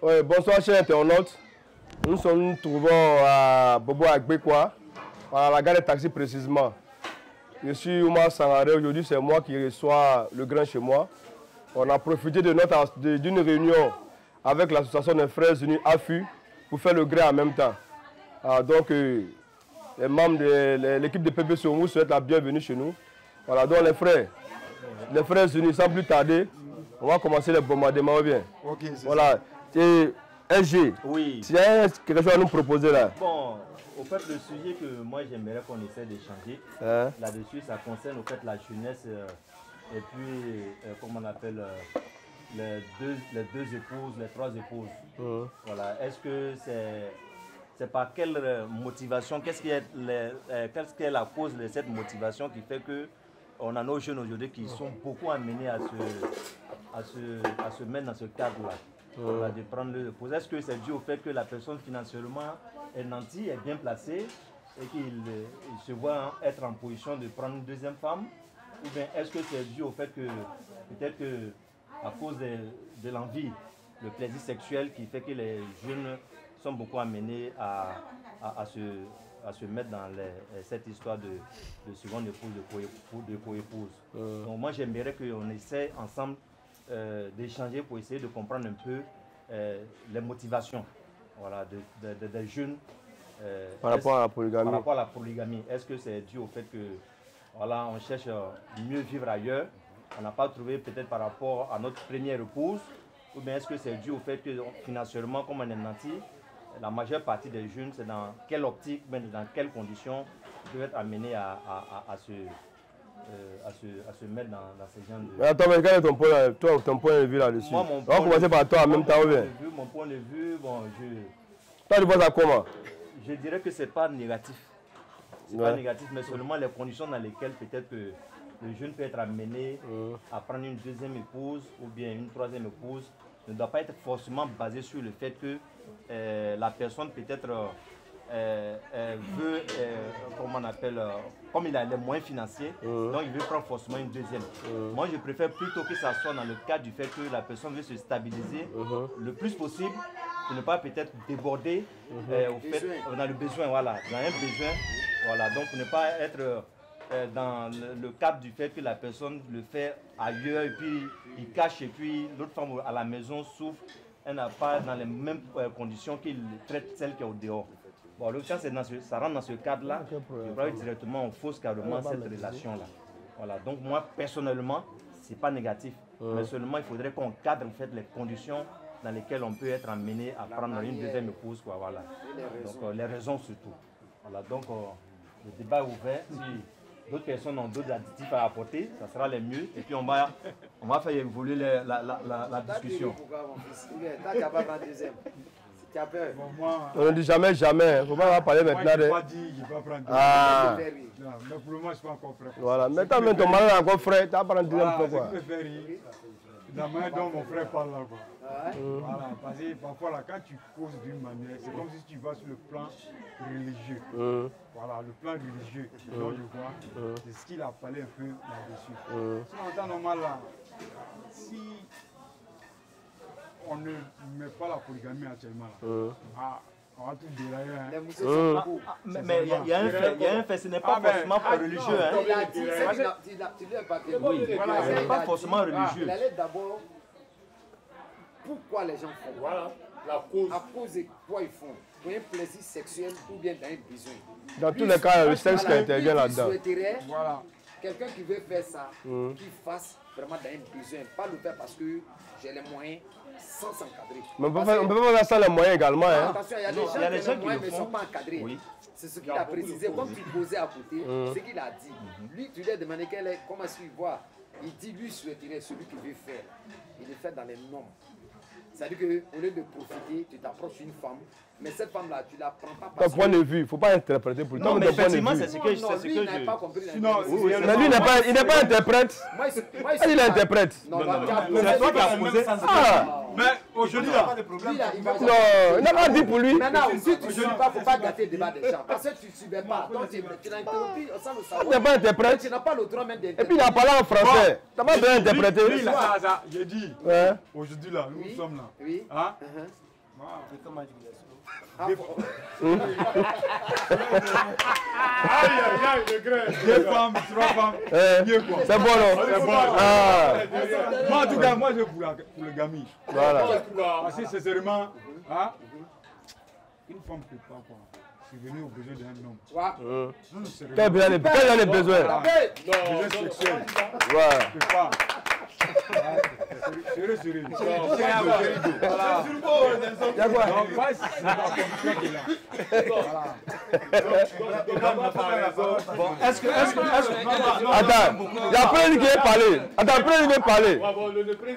Oui, bonsoir chers internautes. Nous nous trouvons à Bobo Agbekwa, à la gare de taxi précisément. Je suis Oumar Sangaré, aujourd'hui c'est moi qui reçois le grand chez moi. On a profité d'une réunion avec l'association des frères unis AFU pour faire le gré en même temps. Donc les membres de l'équipe de PPC vous souhaitent la bienvenue chez nous. Voilà, donc les frères unis, sans plus tarder, on va commencer les bombardements bien. Ok, voilà. Et SG, oui. Tu as quelque chose à nous proposer là? Bon, au fait, le sujet que moi j'aimerais qu'on essaie d'échanger là-dessus, ça concerne au fait la jeunesse et puis, comment on appelle, les deux épouses, les trois épouses. Voilà. Est-ce que c'est par quelle motivation, qu'est-ce qui est la cause de cette motivation qui fait que on a nos jeunes aujourd'hui qui sont beaucoup amenés à se mettre dans ce cadre-là? Voilà, de prendre le pause. Est-ce que c'est dû au fait que la personne financièrement est nantie, est bien placée et qu'il se voit être en position de prendre une deuxième femme? Ou bien est-ce que c'est dû au fait que peut-être que à cause de l'envie, le plaisir sexuel qui fait que les jeunes sont beaucoup amenés à se mettre dans cette histoire de seconde épouse, de co-épouse? Donc moi j'aimerais qu'on essaie ensemble d'échanger pour essayer de comprendre un peu les motivations, voilà, des jeunes par rapport à la polygamie. Par rapport à la polygamie. Est-ce que c'est dû au fait que voilà, on cherche mieux vivre ailleurs, on n'a pas trouvé peut-être par rapport à notre première épouse, ou bien est-ce que c'est dû au fait que financièrement, comme on est nanti, la majeure partie des jeunes, c'est dans quelle optique, dans quelles conditions ils peuvent être amenés à se mettre dans ces gens de... Attends, mais quel est ton point de vue là-dessus? On va commencer par toi en même temps. Mon point de vue, bon, toi, tu vois ça comment? Je dirais que c'est pas négatif. C'est pas négatif, mais seulement les conditions dans lesquelles peut-être que le jeune peut être amené à prendre une deuxième épouse ou bien une troisième épouse ne doit pas être forcément basé sur le fait que la personne peut-être veut, comment on appelle, comme il a les moyens financiers, donc il veut prendre forcément une deuxième. Moi je préfère plutôt que ça soit dans le cadre du fait que la personne veut se stabiliser le plus possible pour ne pas peut-être déborder au fait, on a le besoin, voilà, dans un besoin, voilà, donc pour ne pas être dans le cadre du fait que la personne le fait ailleurs et puis il cache et puis l'autre femme à la maison souffre, elle n'a pas dans les mêmes conditions qu'il traite celle qui est au dehors. Bon, le cas, ça rentre dans ce cadre-là, je crois que directement on fausse carrément cette relation-là. Voilà, donc moi personnellement, c'est pas négatif, mais seulement il faudrait qu'on cadre en fait les conditions dans lesquelles on peut être amené à prendre une deuxième épouse, quoi, voilà. Donc les raisons surtout. Voilà, donc le débat est ouvert. Si d'autres personnes ont d'autres additifs à apporter, ça sera les mieux. Et puis on va faire évoluer la discussion. On ne dit jamais, jamais. Il ne faut pas parler maintenant de... Moi, je n'ai pas prendre non, mais pour le moment, je ne suis pas encore prêt. Voilà, maintenant, même ton mari est encore frais, tu vas prendre une deuxième fois. Voilà, la manière dont mon frère parle là. Voilà, parce que parfois, là, quand tu causes d'une manière, c'est comme si tu vas sur le plan religieux. Voilà, le plan religieux, dont je vois, c'est ce qu'il a parlé un peu là-dessus. Sinon, en temps normal, là, si on ne met pas la polygamie actuellement, là, on va tout dérailler. Mais il y a un fait, ce n'est pas forcément religieux. Voilà, ce n'est pas forcément religieux. Il allait d'abord pourquoi les gens font. Voilà, la cause. À cause de quoi ils font. Pour un plaisir sexuel ou bien dans un besoin. Dans tous les cas, le sexe qui intervient là-dedans. Voilà. Quelqu'un qui veut faire ça, qu'il fasse vraiment dans un besoin. Pas le faire parce que j'ai les moyens sans s'encadrer. Mais on peut pas faire ça les moyens également. Hein. Attention, il y a des gens qui ne sont pas encadrés. Oui. C'est ce qu'il a précisé. Comme tu posais à côté, ce qu'il a dit. Lui, tu lui as demandé comment est-ce qu'il voit. Il dit lui souhaiterait celui qui veut faire. Il le fait dans les normes. C'est-à-dire qu'au lieu de profiter, tu t'approches d'une femme, mais cette femme-là, tu ne la prends pas parce que... Ton point de vue, il ne faut pas interpréter pour toi. Non, mais effectivement, c'est ce que je... Lui, il n'a pas compris. Mais lui, il n'est pas interprète. Il est interprète. Non, c'est toi qui as posé ça. Mais aujourd'hui, il n'y a pas de problème. Non, il n'a pas dit pour lui. Maintenant, si tu ne suis pas, il ne faut pas gâter le débat des gens. Parce que tu ne subis pas. Donc, tu l'as interrompu sans le savoir. Tu n'es pas interprète. Tu n'as pas le droit même d'interpréter. Et puis, il a parlé en français. Tu n'as pas besoin d'interpréter. J'ai dit, aujourd'hui là, nous sommes là. Oui. Aïe, degré. 2 femmes, 3 femmes. Mieux quoi. C'est bon, non? C'est bon. Ah. Moi, en tout cas, moi, je vais pour le gamin. Voilà. Parce que sincèrement, hein, une femme ne peut pas quoi. Subvenir aux besoins d'un homme. Quel besoin? Quel est le besoin? Besoin sexuel. Voilà. Je peux pas. Sérieux. Attends, il y a un président qui veut parler. Attends, le président veut parler.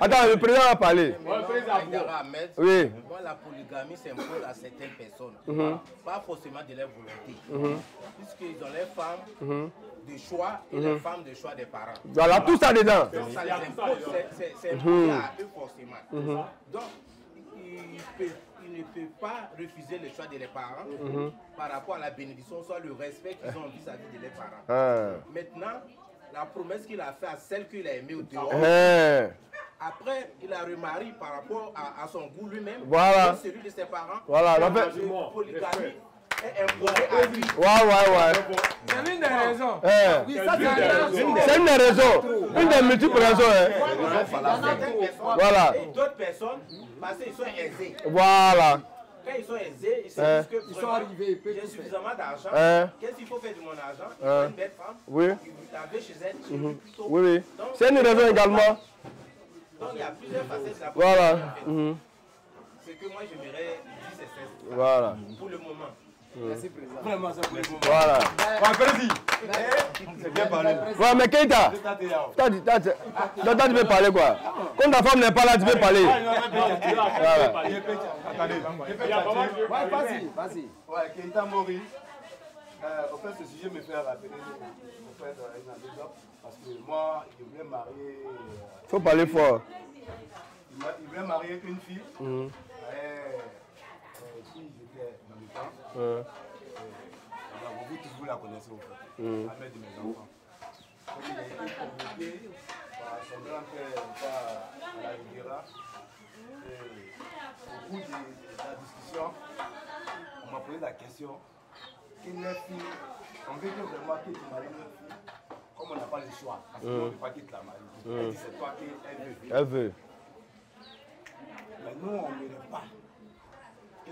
Attends, le président va parler. Oui. Moi, la polygamie s'impose à certaines personnes, pas forcément de leur volonté, puisqu'ils ont les femmes de choix et les femmes de choix des parents. Voilà, tout ça dedans. Donc, ça les impose, c'est imposé à eux forcément. Donc, ils ne peuvent pas refuser le choix de leurs parents par rapport à la bénédiction, soit le respect qu'ils ont vis-à-vis de leurs parents. Maintenant, la promesse qu'il a faite à celle qu'il a aimée au dehors, après, il a remarié par rapport à son goût lui-même, voilà. Celui de ses parents. Voilà, la polygamie est imposée à lui. Ouais. C'est l'une des raisons. C'est une des raisons. Une des multiples raisons. Voilà. Et d'autres personnes, parce qu'ils sont aisés. Voilà. Quand ils sont aisés, ils se disent que ils sont arrivés, j'ai suffisamment d'argent. Qu'est-ce qu'il faut faire de mon argent? Une belle femme. Oui. La chez elle, chez lui plutôt. Oui. C'est une raison également. Donc il y a plusieurs facettes de la Voilà. Ce que moi j'aimerais dire, c'est ça. Voilà. Pour le moment. Merci, président. Vraiment, c'est pour le moment. Voilà. C'est bien parlé. Ouais, mais Keita, toi, tu peux parler quoi? Quand ta femme n'est pas là, tu peux parler. Voilà. Attendez. Vas-y. Ouais, Keita Mori. Au fait, ce sujet me fait rappeler au fait une anecdote. Parce que moi, je voulais marier. Faut parler fort. Il voulait marier une fille. Qui j'étais dans le temps. Vous tous vous la connaissez au fait. La mère de mes enfants. Donc, il a été convoqué par son grand-père à la Riviera. Au bout de la discussion, on m'a posé la question. Quelle fille, on veut que vraiment que tu maries une fille, comme on n'a pas le choix, parce qu'on ne veut pas qu'il te la marie. Elle dit c'est toi qu'elle veut. Elle veut. Mais nous, on ne veut pas. Que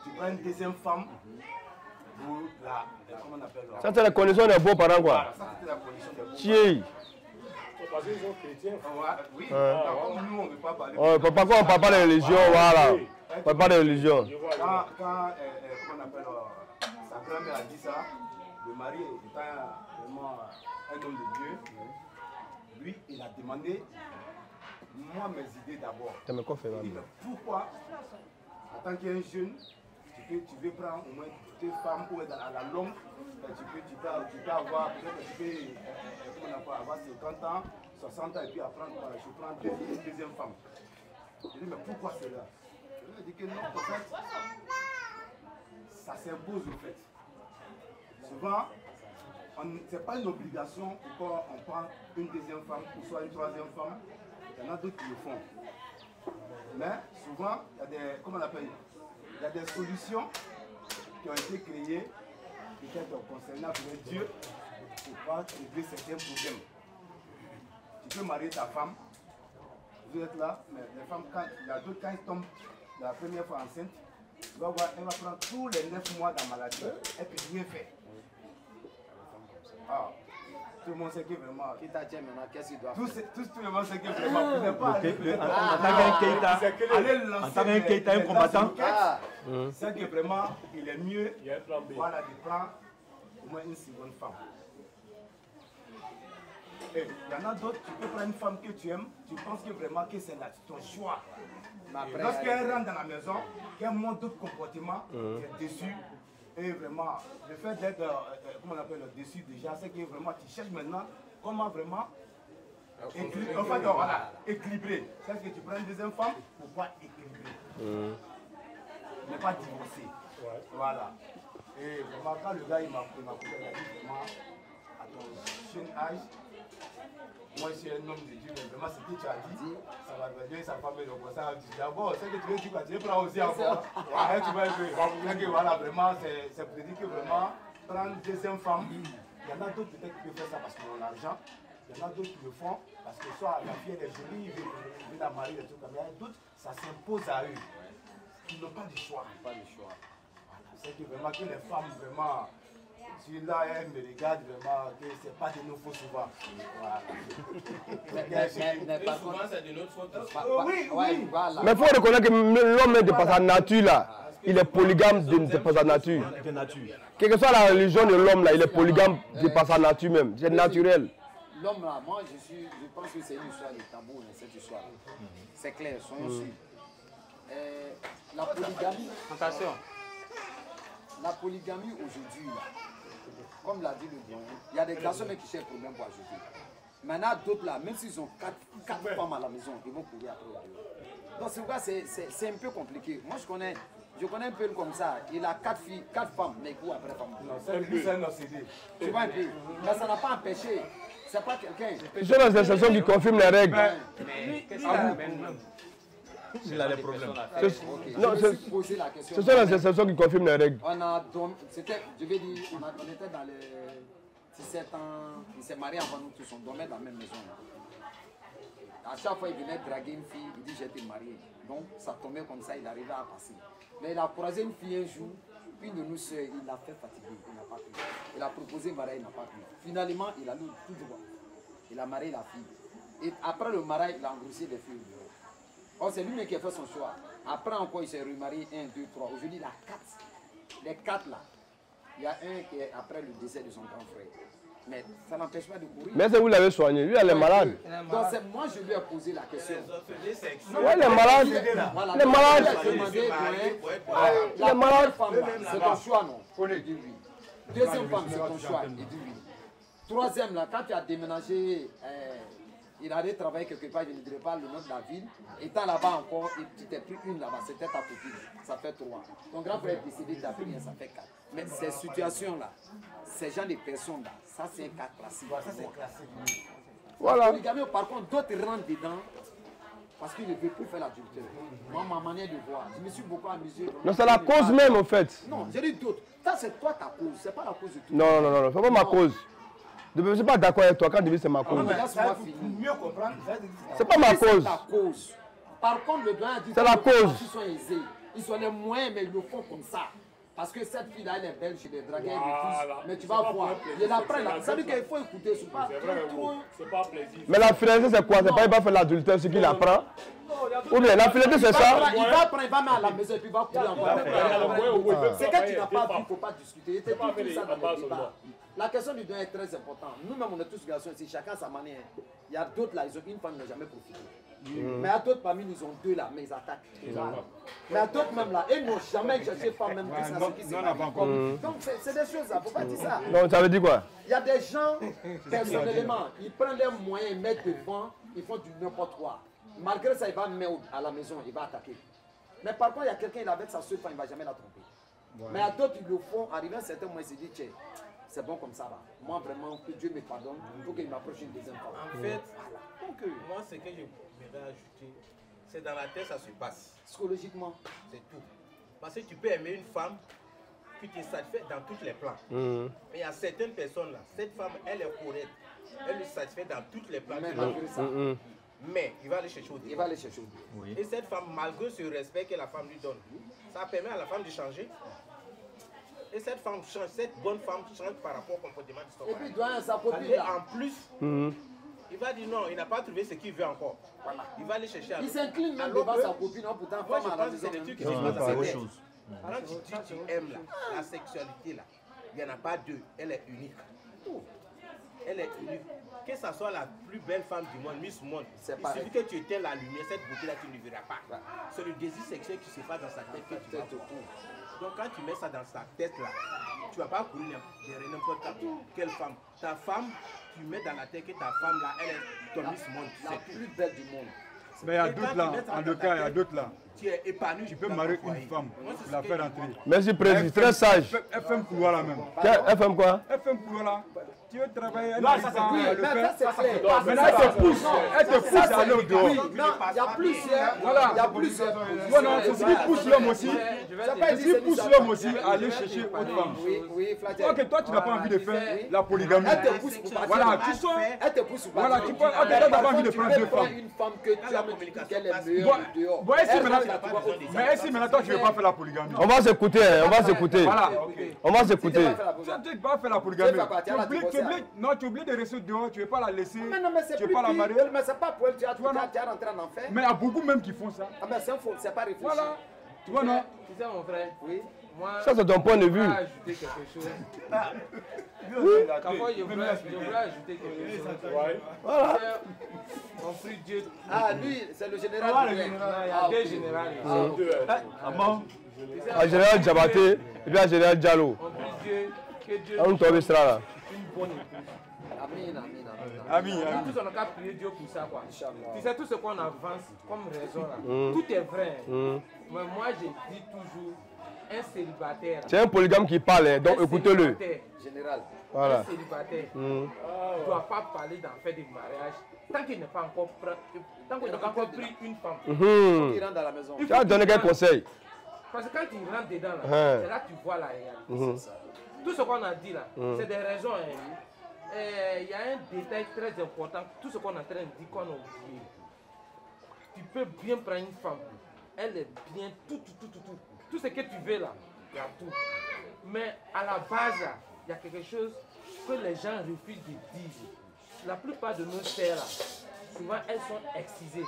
tu prends une deuxième femme pour comment on appelle ça? Ça, c'est la condition des beaux-parents, quoi. Voilà, ça, c'était la condition des beaux-parents. Tiens. Parce qu'ils sont chrétiens. Oui, comme nous, on ne veut pas parler. Pourquoi on ne parle pas de religion, voilà. On ne parle pas de religion. Quand comment on appelle, sa grand-mère a dit ça, le mari étant vraiment un homme de Dieu, lui, il a demandé, moi, mes idées d'abord. Il dit, mais pourquoi, en tant qu'un jeune, tu veux prendre au moins 2 femmes ou à la longue, tu peux avoir, peut-être tu peux avoir 50 ans, 60 ans et puis apprendre, je prends une deuxième femme. Je dis, mais pourquoi cela? Je lui ai dit que non, en fait, ça s'impose au fait. Souvent, ce n'est pas une obligation pourquoi on prend une deuxième femme ou soit une troisième femme. Il y en a d'autres qui le font. Mais souvent, il y a des, comment on appelle, il y a des solutions qui ont été créées, peut-être concernant Dieu, pour pouvoir régler certains problèmes. Tu peux marier ta femme, vous êtes là, mais les femmes, il y a d'autres, quand ils tombent la première fois enceinte, tu vas voir, elle va prendre tous les 9 mois de la maladie, et puis rien fait. Ah, tout le monde sait que vraiment. Qui t'a dit maintenant, qu'est-ce qu'il doit faire? Tout le monde sait que vraiment, vous n'êtes pas en tant qu'un Keita, un combattant, c'est que vraiment, il est mieux voilà, de prendre au moins une seconde femme. Et il y en a d'autres, tu peux prendre une femme que tu aimes, tu penses que vraiment que c'est ton choix. Lorsqu'elle rentre dans la maison, qu'elle montre d'autres comportements, tu es déçu. Et vraiment, le fait d'être, comment on appelle, déçu déjà, c'est que vraiment tu cherches maintenant comment vraiment équilibrer. C'est-à-dire que tu prends une deuxième femme pour pouvoir équilibrer. Ne pas divorcer. Voilà. Et vraiment, quand le gars il m'a coupé, il a dit vraiment, à ton jeune âge, moi je suis un homme de Dieu, mais vraiment ce que tu as dit, ça va venir, sa femme est donc ça. D'abord, ce que tu veux dire, tu prends aussi encore. Ouais, tu vois que voilà, vraiment, c'est pour dire que vraiment, prendre une deuxième femme, il y en a d'autres peut-être qui peuvent faire ça parce qu'ils ont l'argent. Il y en a d'autres qui le font parce que soit la fille elle est jolie, il veut la marier, des trucs comme ça. Il y a d'autres, ça s'impose à eux. Ils n'ont pas de choix. Pas de choix. Voilà. C'est que vraiment que les femmes, vraiment, celui-là, elles me regardent vraiment, que c'est pas de nos fautes souvent. Voilà. Mais souvent, c'est de notre faute. Oui, oui. Voilà. Mais il faut reconnaître que l'homme est de par sa nature là. Il est polygame de par sa nature. Quelle que soit la religion de l'homme là, il est polygame de par sa nature même. C'est naturel. L'homme là, moi je pense que c'est une histoire de tabou, cette histoire. C'est clair, soyons sûrs. La polygamie. Attention. La polygamie aujourd'hui, comme l'a dit le doyen, il y a des garçons qui cherchent problème pour ajouter. Maintenant, d'autres là, même s'ils ont 4 femmes à la maison, ils vont courir après eux. Donc c'est pourquoi c'est un peu compliqué. Moi je connais un peu comme ça. Il a 4 filles, 4 femmes, mais il court après femmes. C'est un OCD. Tu vois un peu. Mais ça n'a pas empêché. C'est pas quelqu'un. Ce sont les exceptions qui confirment les règles. Il a des problèmes. Non, ce sont les exceptions qui confirment les règles. On a c'était, je vais dire, on était dans les 17 ans, il s'est marié avant nous tous, on dormait dans la même maison. À chaque fois, il venait draguer une fille, il dit j'étais marié. Donc ça tombait comme ça, il arrivait à passer. Mais il a croisé une fille un jour, une de nous sœurs, il l'a fait fatiguer, il n'a pas pu. Il a proposé mariage, il n'a pas pu. Finalement, il a lu tout droit. Il a marié la fille. Et après le mariage, il a engrossé des filles. Or, c'est lui-même qui a fait son choix. Après encore, il s'est remarié 1, 2, 3. Aujourd'hui, il a 4. Les 4 là. Il y a un qui est après le décès de son grand frère. Mais ça n'empêche pas de courir. Mais c'est vous l'avez soigné, lui elle est malade. Donc moi je lui ai posé la question. Oui, elle est malade. Elle est malade. La première femme là, c'est ton choix non? Il dit oui. Deuxième femme, c'est ton choix. Il dit oui. Troisième là, quand tu as déménagé, il allait travailler quelque part, je ne dirais pas le nom de la ville. Étant là-bas encore, tu t'es pris une là-bas, c'était ta copine. Ça fait 3. Ton grand frère est décédé, tu as pris un, ça fait 4. Mais ces situations-là, ces gens de personnes-là, ça c'est un cas classique. Ça c'est classique. Voilà. Par contre, d'autres rentrent dedans parce qu'ils ne veulent plus faire l'adultère. Moi, ma manière de voir, je me suis beaucoup amusé. Non, c'est la cause même en fait. Non, j'ai dit d'autres. Ça c'est toi ta cause, c'est pas la cause de tout. Non, non, non, non, c'est pas ma cause. Je ne suis pas d'accord avec toi quand tu dis c'est ma cause. Mieux comprendre. C'est pas ma cause. C'est ta cause. Par contre, le doyen a dit c'est la cause. Ils sont aisés. Ils ont les moyens, mais ils le font comme ça. Parce que cette fille-là, elle est belle, je l'ai draguée, mais tu vas voir. Il apprend là. Ça veut dire qu'il faut écouter. C'est pas plaisir. Mais la finalité, c'est quoi? C'est pas il va faire l'adultère, ce qu'il apprend. Ou bien la finalité, c'est ça. Il va apprendre, il va mettre à la maison et puis il va courir encore. C'est que tu n'as pas vu, il ne faut pas discuter. Il pas tout ça dans le débat. La question du doigt est très importante. Nous-mêmes, on est tous garçons ici, chacun sa manière. Il y a d'autres là, ils ont une femme qui n'a jamais profité. Mais il y a d'autres parmi nous, ils ont 2 là, mais ils attaquent. Mais il y a d'autres même là, ils n'ont jamais cherché femme même qui s'est mariée. Donc c'est des choses là, il ne faut pas dire ça. Donc ça veut dire quoi? Il y a des gens, personnellement, ils prennent leurs moyens, ils mettent devant, ils font du n'importe quoi. Malgré ça, il va mettre à la maison, il va attaquer. Mais par contre, il y a quelqu'un, il est avec sa seule femme, il ne va jamais la tromper. Mais il y a d'autres, ils le font, arrivé à un certain moment, ils se disent, tiens, c'est bon comme ça va. Moi vraiment, que Dieu me pardonne, il faut qu'il m'approche une deuxième fois. En fait, moi ce que je voudrais ajouter, c'est dans la tête ça se passe. Psychologiquement. C'est tout. Parce que tu peux aimer une femme qui te satisfait dans tous les plans. Mais il y a certaines personnes là, cette femme elle est correcte, elle le satisfait dans tous les plans. Mais il va aller chercher au début. Il va aller chercher au début. Oui. Et cette femme, malgré ce respect que la femme lui donne, ça permet à la femme de changer. Et cette femme change, cette bonne femme change par rapport au comportement de son mari. Et puis, doit sa copine et là. en plus, il va dire non, il n'a pas trouvé ce qu'il veut encore. Voilà. Il va aller chercher à il s'incline même devant sa copine, pourtant moi, femme à la maison. C'est des trucs qui se passent dans cette chose. Quand tu dis tu aimes là, la sexualité là, il n'y en a pas 2, elle est unique. Elle est unique. Que ce soit la plus belle femme du monde, Miss Monde, il suffit que tu éteins la lumière, cette beauté là tu ne verras pas. C'est le désir sexuel qui se passe dans sa tête que tu vas voir. Donc quand tu mets ça dans sa tête là, tu ne vas pas courir derrière n'importe quelle femme. Ta femme, tu mets dans la tête que ta femme là, elle est ton Miss Monde. La plus belle du monde. Mais il y a d'autres là, en le cas, il y a d'autres là. Tu es épanoui. Tu peux marier une femme pour la faire entrer. Merci, président. Très sage. FM couloir là même. FM quoi? FM couloir là. Tu veux travailler, elle Non, n'arrive ça pas c'est à le faire. clair. Maintenant, elle te pousse à aller au dehors. Oui, non, il y a plusieurs. Voilà. Il y a plusieurs. Non, non, c'est ce qui pousse l'homme aussi. C'est ce qui pousse l'homme aussi à aller chercher autre femme. Oui, Flatter. Ok, toi tu n'as pas envie de faire la polygamie. Elle te pousse pour partir. Voilà, tu sors. Elle te pousse pour Voilà, partir. tu peux. Ok, toi tu n'as pas envie de prendre deux femmes. Une femme que tu as montré qu'elle est meilleure dehors. Bon, mais ici maintenant, toi tu ne veux pas faire la polygamie. On va s'écouter, on va s'écouter. Voilà. On va s'écouter. Tu ne peux pas faire la polygamie. Non, tu oublies de rester dehors, tu ne veux pas la laisser. Mais non, mais c'est tu plus veux pas la marier. Mais c'est pas pour elle, tu as rentré en enfer. Mais il y a beaucoup même qui font ça. Ah ben c'est un faux, c'est pas réfléchi. Voilà. Tu vois, non? Tu sais, mon frère, Oui. moi, Ça, c'est ton point de vue. je voulais ajouter quelque chose. Parfois, je voulais ajouter quelque chose. Voilà. On prie Dieu. Ah, lui, c'est le général. Non, il y a deux générales. Ah bon? Un général Diabaté et puis un général Diallo. On prie Dieu que Dieu On tombe sera là. une bonne épouse. Amin, amin, Ami, Nous tous, on n'a qu'à prier Dieu pour ça, quoi. Tu sais, tout ce qu'on avance comme raison, là, tout est vrai. Mais moi, je dis toujours, un célibataire. C'est un polygame qui parle, hein, donc écoutez-le. Général. Voilà. Un célibataire ne doit pas parler d'en faire des mariages tant qu'il n'a pas encore pris une femme. Il rentre dans la maison. Tu as donné quel conseil? Parce que quand il rentre dedans, là, c'est là que tu vois la réalité. Tout ce qu'on a dit là, c'est des raisons. Il y a un détail très important. Tout ce qu'on est en train de dire qu'on a oublié. Tu peux bien prendre une femme. Elle est bien, tout. Tout ce que tu veux là, il y a tout. Mais à la base, là, il y a quelque chose que les gens refusent de dire. La plupart de nos sœurs, là, souvent, elles sont excisées.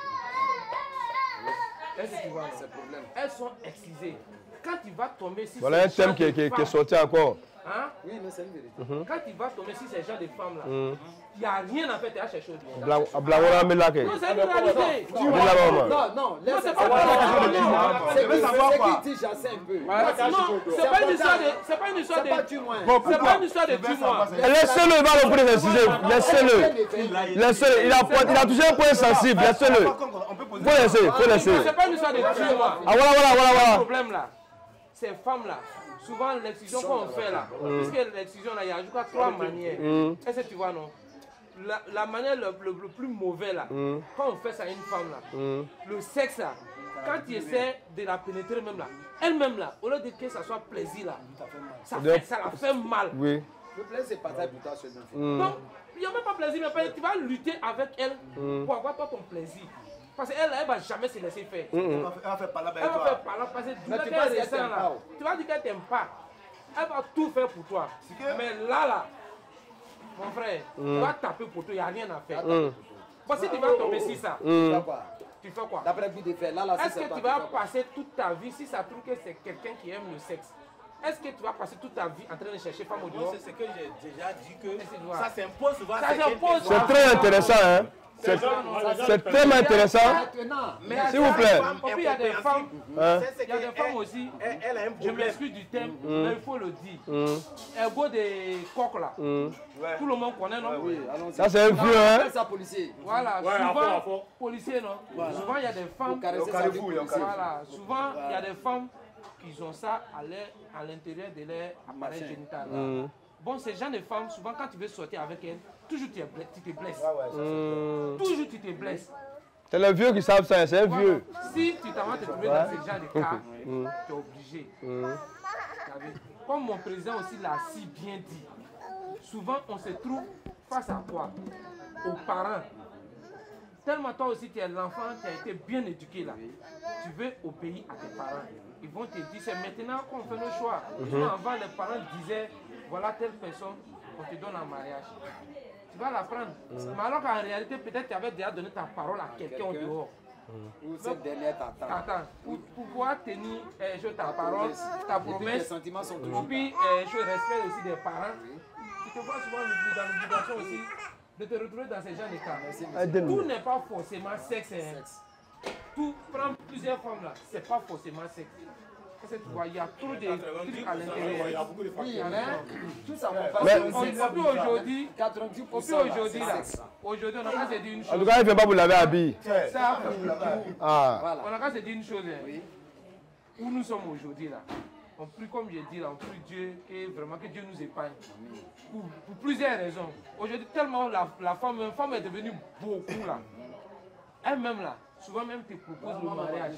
Est-ce que tu vois, non? Elles sont excisées. Quand tu vas tomber sur Voilà un thème qui est sorti encore. Hein? Oui, mais c'est une vérité. Quand tu vas tomber sur ces gens de femmes là, il n'y a rien à faire, tu as cherché au dehors. Blagora Melake. Non, c'est une réalité. Non, laisse c'est pas c'est qui dit j'assais un peu. Non, c'est pas une histoire de. C'est pas une histoire de. C'est pas une histoire de tue-moi. Laissez-le, il va reprendre ses sujets. Laissez-le. Laissez-le. Il a touché un point sensible. Laissez-le. Faut laisser. C'est pas une histoire de tue-moi. Ah voilà. Le problème là, ces femmes là, souvent l'excision qu'on fait là, puisque l'excision là, il y a je crois 3 manières. Est-ce que tu vois non? La manière le plus mauvais là, quand on fait ça à une femme là, le sexe là, quand tu essaies de la pénétrer même là, elle-même là, au lieu de que ça soit plaisir là, ça la fait mal. Oui. Le plaisir c'est pas ça pour toi seulement. Donc, il n'y a même pas plaisir, mais tu vas lutter avec elle pour avoir toi ton plaisir. Parce qu'elle, elle ne va jamais se laisser faire. Elle va faire par là, Elle va faire par là, parce que tu vas dire qu'elle ressent là. Tu vas dire qu'elle t'aime pas. Elle va tout faire pour toi. Mais là, mon frère, tu vas taper pour toi, il n'y a rien à faire. Parce que si tu vas tomber sur ça, tu fais quoi? D'après le but de faire, là, est-ce que tu vas passer toute ta vie, si ça trouve que c'est quelqu'un qui aime le sexe, est-ce que tu vas passer toute ta vie en train de chercher femme au dehors? C'est ce que j'ai déjà dit que ça s'impose souvent. C'est très intéressant, hein? C'est tellement intéressant. S'il vous plaît. Et puis il y a des femmes, aussi, je m'excuse du terme, mais il faut le dire. Un beau des coqs là, tout le monde connaît, non? Ça c'est un vieux, hein? Voilà, souvent, policier, non? Souvent il y a des femmes, voilà, souvent il y a des femmes qui ont ça à l'intérieur de leur appareil génital. Bon, ces gens de femmes, souvent quand tu veux sortir avec elles, toujours tu te blesses. Toujours tu te blesses. C'est les vieux qui savent ça, c'est un vieux. Si tu t'en vas te trouver dans ce genre de cas, tu es obligé. Comme mon président aussi l'a si bien dit, souvent on se trouve face à quoi? Aux parents. Tellement toi aussi tu es l'enfant, tu as été bien éduqué là. Tu veux obéir à tes parents. Ils vont te dire, c'est maintenant qu'on fait nos choix. Avant, les parents disaient, voilà telle personne, on te donne en mariage. Tu vas la prendre. Mais alors qu'en réalité, peut-être tu avais déjà donné ta parole à quelqu'un au dehors. Ou cette dernière t'attend. Attends, pour pouvoir tenir ta parole, ta promesse, et puis je respecte aussi des parents, tu te vois souvent dans l'obligation aussi de te retrouver dans ces genres de cas. Tout n'est pas forcément sexe. Tout, prendre plusieurs femmes là, c'est pas forcément sexe. Parce que tu vois, il y a trop de trucs à l'intérieur. Oui, il y en a. Tout ça, Aujourd'hui, aujourd'hui, on a qu'à se dire une chose. En tout cas, il ne vient pas vous laver habillé. Ça, Ah. on a qu'à se dire une chose. Où nous sommes aujourd'hui là. On prie, comme je dis là, on prie Dieu et vraiment que Dieu nous épargne. Pour plusieurs raisons. Aujourd'hui, tellement la femme est devenue beaucoup là. Elle-même là, souvent même te propose le mariage.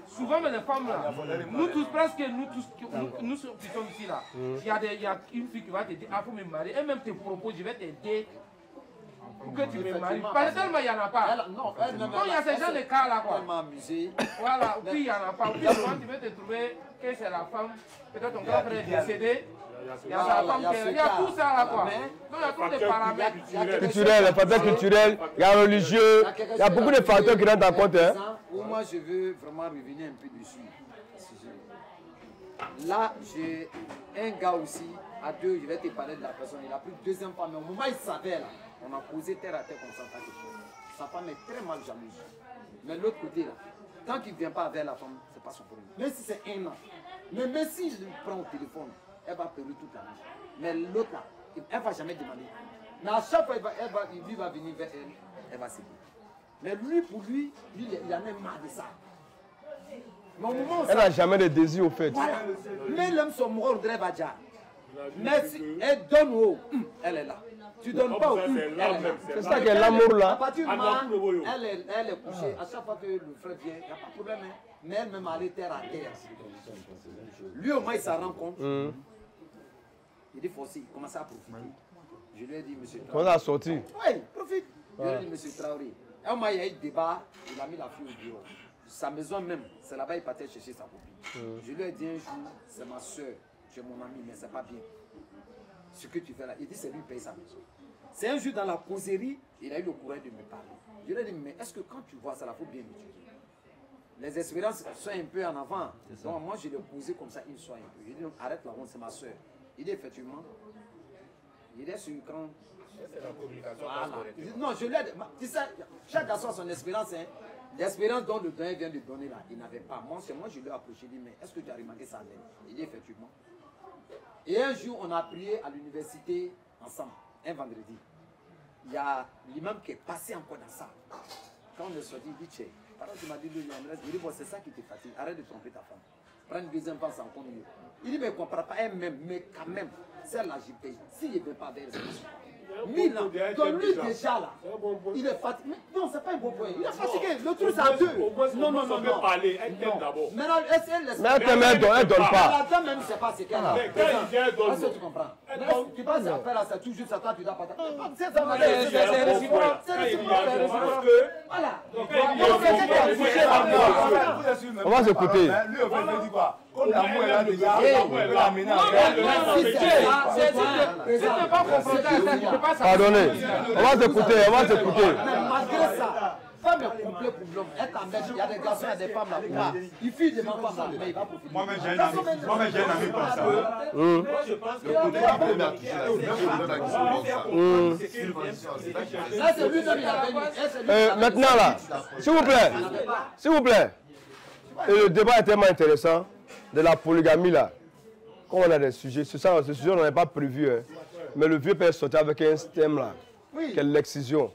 Souvent même les femmes là, nous tous, presque nous tous qui sommes ici là, il y a une fille qui va te dire, ah, faut me marier. Elle-même te propose, je vais t'aider pour que tu me maries. Parce que tellement il n'y en a pas. Donc il y a ces gens de cas là quoi. Voilà, puis il n'y en a pas. Puis souvent tu vas te trouver que c'est la femme, peut-être ton grand frère est décédé. Il y a la femme il y a tout ça là quoi. Donc il y a tous les paramètres. Culturel, les facteurs culturels, il y a religieux, il y a beaucoup de facteurs qui rentrent en compte. Moi je veux vraiment revenir un peu dessus. Là, j'ai un gars aussi, à deux, je vais te parler de la personne. Il a pris deuxième femme, mais au moment où il savait là, on a posé terre à terre comme ça, pas quelque chose. Sa femme est très mal jalouse. Mais de l'autre côté là, tant qu'il ne vient pas avec la femme, c'est pas son problème. Même si c'est un an. Mais même s'il prend au téléphone, elle va pleurer toute la nuit. Mais l'autre là, elle ne va jamais demander. Mais à chaque fois, lui va venir vers elle, elle va se dire. Mais lui, pour lui, il en a marre de ça. Mais au moment où elle n'a jamais de désir au fait. Voilà. Mais l'homme son mort, on dirait Badja. Mais si elle donne au, elle est là. Tu ne donnes pas au, elle est là. C'est ça qui est l'amour là. À partir du moment, elle est couchée. À chaque fois que le frère vient, il n'y a pas de problème. Hein. Mais elle-même, elle est terre à terre. Lui, au moins, il s'en rend compte. Il dit, forcément, il commence à profiter. Je lui ai dit, monsieur Traoré. Comment ça a sorti? Oui, profite. Je lui ai dit, monsieur Traoré. Un moment, il y a eu un débat, il a mis la fille au bureau. Sa maison même, c'est là-bas, il partait chercher sa copine. Je lui ai dit un jour, c'est ma soeur, tu es mon ami, mais c'est pas bien. Ce que tu fais là, il dit, c'est lui qui paye sa maison. C'est un jour dans la causerie, il a eu le courage de me parler. Je lui ai dit, mais est-ce que quand tu vois ça, il faut bien étudier. Les espérances sont un peu en avant. Donc moi, je l'ai posé comme ça, il soit un peu. Je lui ai dit, arrête la honte, c'est ma soeur. Il dit, effectivement, il est sur le camp. C'est la communication. Voilà. Non, je lui ai dit, tu sais, chaque garçon a son espérance. Hein. L'espérance dont le doyen vient de donner là, il n'avait pas. Moi, je lui ai approché, il dit, mais est-ce que tu as remarqué ça? Il dit, effectivement. Et un jour, on a prié à l'université ensemble, un vendredi. Il y a l'imam qui est passé encore dans ça. Quand on est sorti, il dit, tiens, par exemple, tu m'as dit, il dit, bon, c'est ça qui te fatigue, arrête de tromper ta femme. Prends une deuxième femme, c'est encore mieux. Il dit, mais il ne comprend pas elle-même, mais quand même, celle-là, j'y paye. S'il ne veut pas vers elle, Mille ans. Donc lui déjà là, il est fatigué. Non, c'est pas un bon point. Il est fatigué. Le truc c'est à deux. Non. Maintenant, elle donne pas. La dame même, c'est pas ce qu'elle a. Est-ce que tu comprends? Tu penses à faire là, c'est toujours ça, toi tu dois pas. C'est réciproque. Voilà. On va s'écouter. Lui, au fait, il dit quoi? Comme l'amour est là déjà, l'amour est là maintenant. Pardonnez, on va s'écouter, on va s'écouter. Malgré ça, femme est complet pour l'homme. Elle t'embête, il y a des garçons, il y a des femmes là. Il fuit devant femme là, mais il va profiter. Moi-même, j'ai un ami comme ça. Moi, je pense que là, c'est lui-même, il a venu. Maintenant là, s'il vous plaît, et le débat est tellement intéressant de la polygamie là. Comme on a des sujets, ce sujet on n'avait pas prévu, hein. Mais le vieux père sortait avec un thème là, qui est l'excision.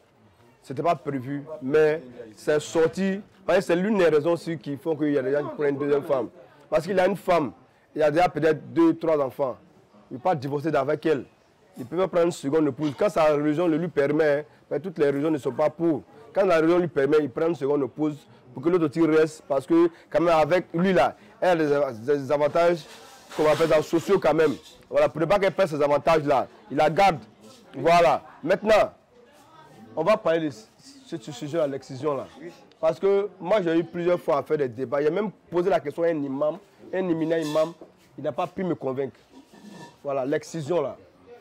Ce n'était pas prévu, mais c'est sorti. C'est l'une des raisons aussi qui font qu'il y a des gens qui prennent une deuxième femme. Parce qu'il a une femme, il a déjà peut-être 2, 3 enfants. Il ne peut pas divorcer avec elle. Il peut pas prendre une seconde épouse. Quand sa religion le lui permet, mais toutes les religions ne sont pas pour. Quand la religion lui permet, il prend une seconde épouse pour que l'autre aussi reste. Parce que quand même avec lui là, elle a des avantages qu'on appelle ça sociaux quand même. Voilà, pour ne pas qu'elle perde ces avantages là, il la garde. Voilà. Maintenant, on va parler de ce sujet à l'excision là. Parce que moi j'ai eu plusieurs fois à faire des débats. Il a même posé la question à un imam, un éminent imam, il n'a pas pu me convaincre. Voilà, l'excision là.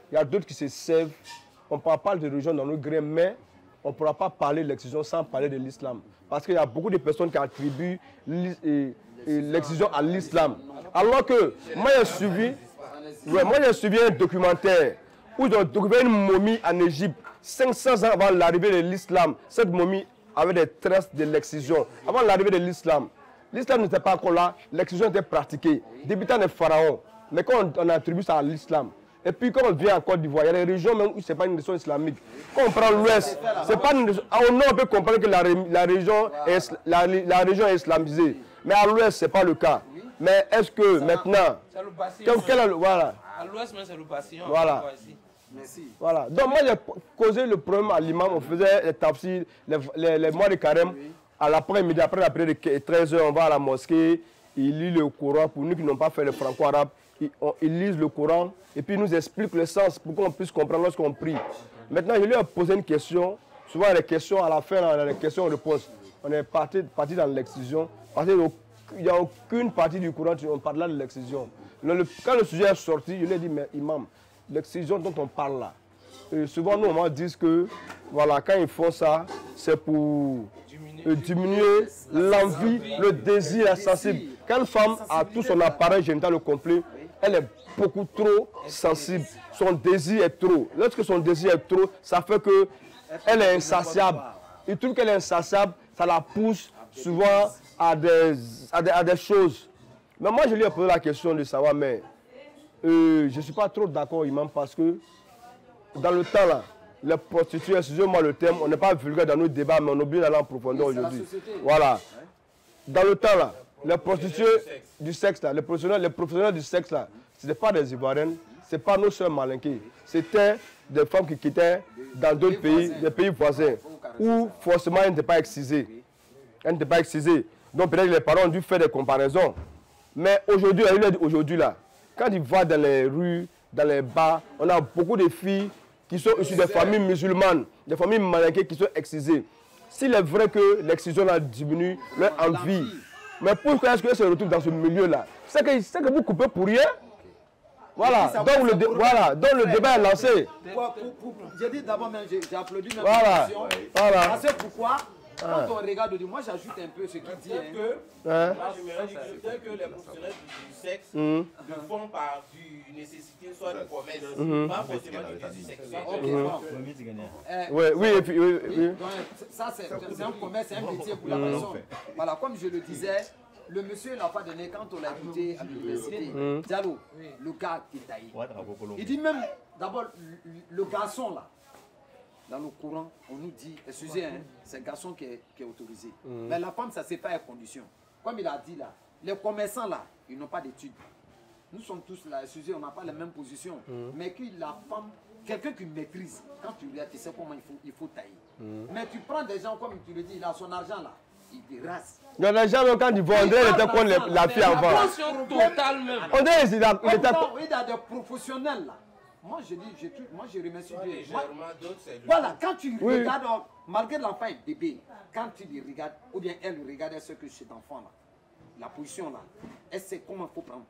Il y a d'autres qui se servent. On ne parle pas de religion dans nos grains, mais on ne pourra pas parler de l'excision sans parler de l'islam. Parce qu'il y a beaucoup de personnes qui attribuent l'excision à l'islam. Alors que moi j'ai suivi un documentaire où ils ont trouvé une momie en Égypte 500 ans avant l'arrivée de l'islam. Cette momie avait des traces de l'excision. Avant l'arrivée de l'islam, L'islam n'était pas encore là, l'excision était pratiquée. Depuis temps des pharaons. Mais quand on attribue ça à l'islam, et puis quand on vient en Côte d'Ivoire, il y a des régions même où ce n'est pas une religion islamique. Quand on prend l'Ouest, c'est pas une religion. Au nord, on peut comprendre que la région est islamisée. Mais à l'Ouest, ce n'est pas le cas. Mais est-ce que maintenant... Voilà. À l'Ouest, c'est le bastion. Voilà. Merci. Voilà. Donc moi, j'ai causé le problème à l'imam. On faisait les tafsirs, les mois de carême. À l'après-midi, après la prière de 13h, on va à la mosquée. Il lit le Coran. Pour nous qui n'ont pas fait le franco-arabe, ils lisent le Coran et puis ils nous expliquent le sens pour qu'on puisse comprendre lorsqu'on prie. Maintenant, je lui ai posé une question. Souvent, les questions, à la fin, on a les questions-réponses. On est parti dans l'excision. Il n'y a aucune partie du Coran où on parle là de l'excision. Quand le sujet est sorti, je lui ai dit, mais imam, l'excision dont on parle là, souvent nous, on dit que voilà, quand ils font ça, c'est pour diminuer l'envie, le désir, la sensible. Quand une femme a tout son appareil génital au complet, elle est beaucoup trop sensible. Son désir est trop. Lorsque son désir est trop, ça fait qu'elle est insatiable. Il trouve qu'elle est insatiable, ça la pousse souvent à des choses. Mais moi, je lui ai posé la question de savoir, mais je ne suis pas trop d'accord, imam, parce que dans le temps, là, les prostituées, excusez-moi le terme, on n'est pas vulgaire dans nos débats, mais on est obligé d'aller en profondeur aujourd'hui. Voilà. Dans le temps, là, les prostituées du sexe, là, les professionnels du sexe, là, ce n'étaient pas des Ivoiriennes, ce n'étaient pas nos soeurs malinquées. C'était des femmes qui quittaient dans d'autres pays, des pays voisins, où forcément elles n'étaient pas excisées. Elles n'étaient pas excisées. Donc peut-être que les parents ont dû faire des comparaisons. Mais aujourd'hui, là, quand ils voient dans les rues, dans les bars, on a beaucoup de filles qui sont issues des familles musulmanes, des familles malinquées qui sont excisées. S'il est vrai que l'excision diminue leur envie, mais pourquoi est-ce qu'elles se retrouvent dans ce milieu-là? C'est que vous coupez pour rien. Voilà, donc le débat est lancé. J'ai dit d'abord, j'ai applaudi ma position. Voilà. Parce que pourquoi? Quand on regarde, moi j'ajoute un peu ce qu'il dit. Moi je me dis que les professionnels du sexe le font par nécessité, soit de promesse, pas forcément du désir sexuel. Oui, et puis. Oui. Ça, c'est un commerce, c'est un métier pour la personne. Voilà, comme je le disais, le monsieur n'a pas donné, quand on l'a écouté à l'université, Diallo, le gars qui taille. Il dit même, d'abord, le garçon là. Dans le courant, on nous dit, excusez, c'est un garçon qui est autorisé. Mais la femme, ça s'est fait à condition. Comme il a dit là, les commerçants là, ils n'ont pas d'études. Nous sommes tous là, excusez, on n'a pas les mêmes positions. Mais que la femme, quelqu'un qui maîtrise, quand tu regardes, tu sais comment il faut tailler. Mais tu prends des gens, comme tu le dis, il a son argent là, il dérasse. Il y a des gens, quand ils vendent, ils étaient contre la fille avant. On dirait qu'il y a des professionnels là. Moi, je dis, moi, je remercie Dieu. Voilà, quand tu regardes, malgré l'enfant est bébé, quand tu le regardes, ou bien elle regarde ce que cet enfant-là, la position là, elle sait comment il faut prendre.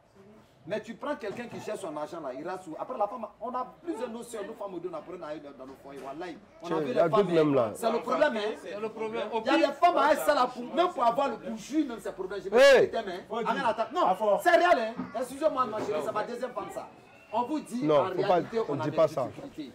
Mais tu prends quelqu'un qui cherche son argent là, il reste où? Après la femme, on a plusieurs nos soeurs, nos femmes, on apprend dans nos foyers. On a vu les femmes. C'est le problème, hein? C'est le problème. Il y a des femmes à ça là, même pour avoir le bougie, même c'est problème. Je vais te dire, non, c'est réel, hein? Excusez-moi, ma chérie, c'est ma deuxième femme ça. On vous dit, non, en réalité, on a des difficultés.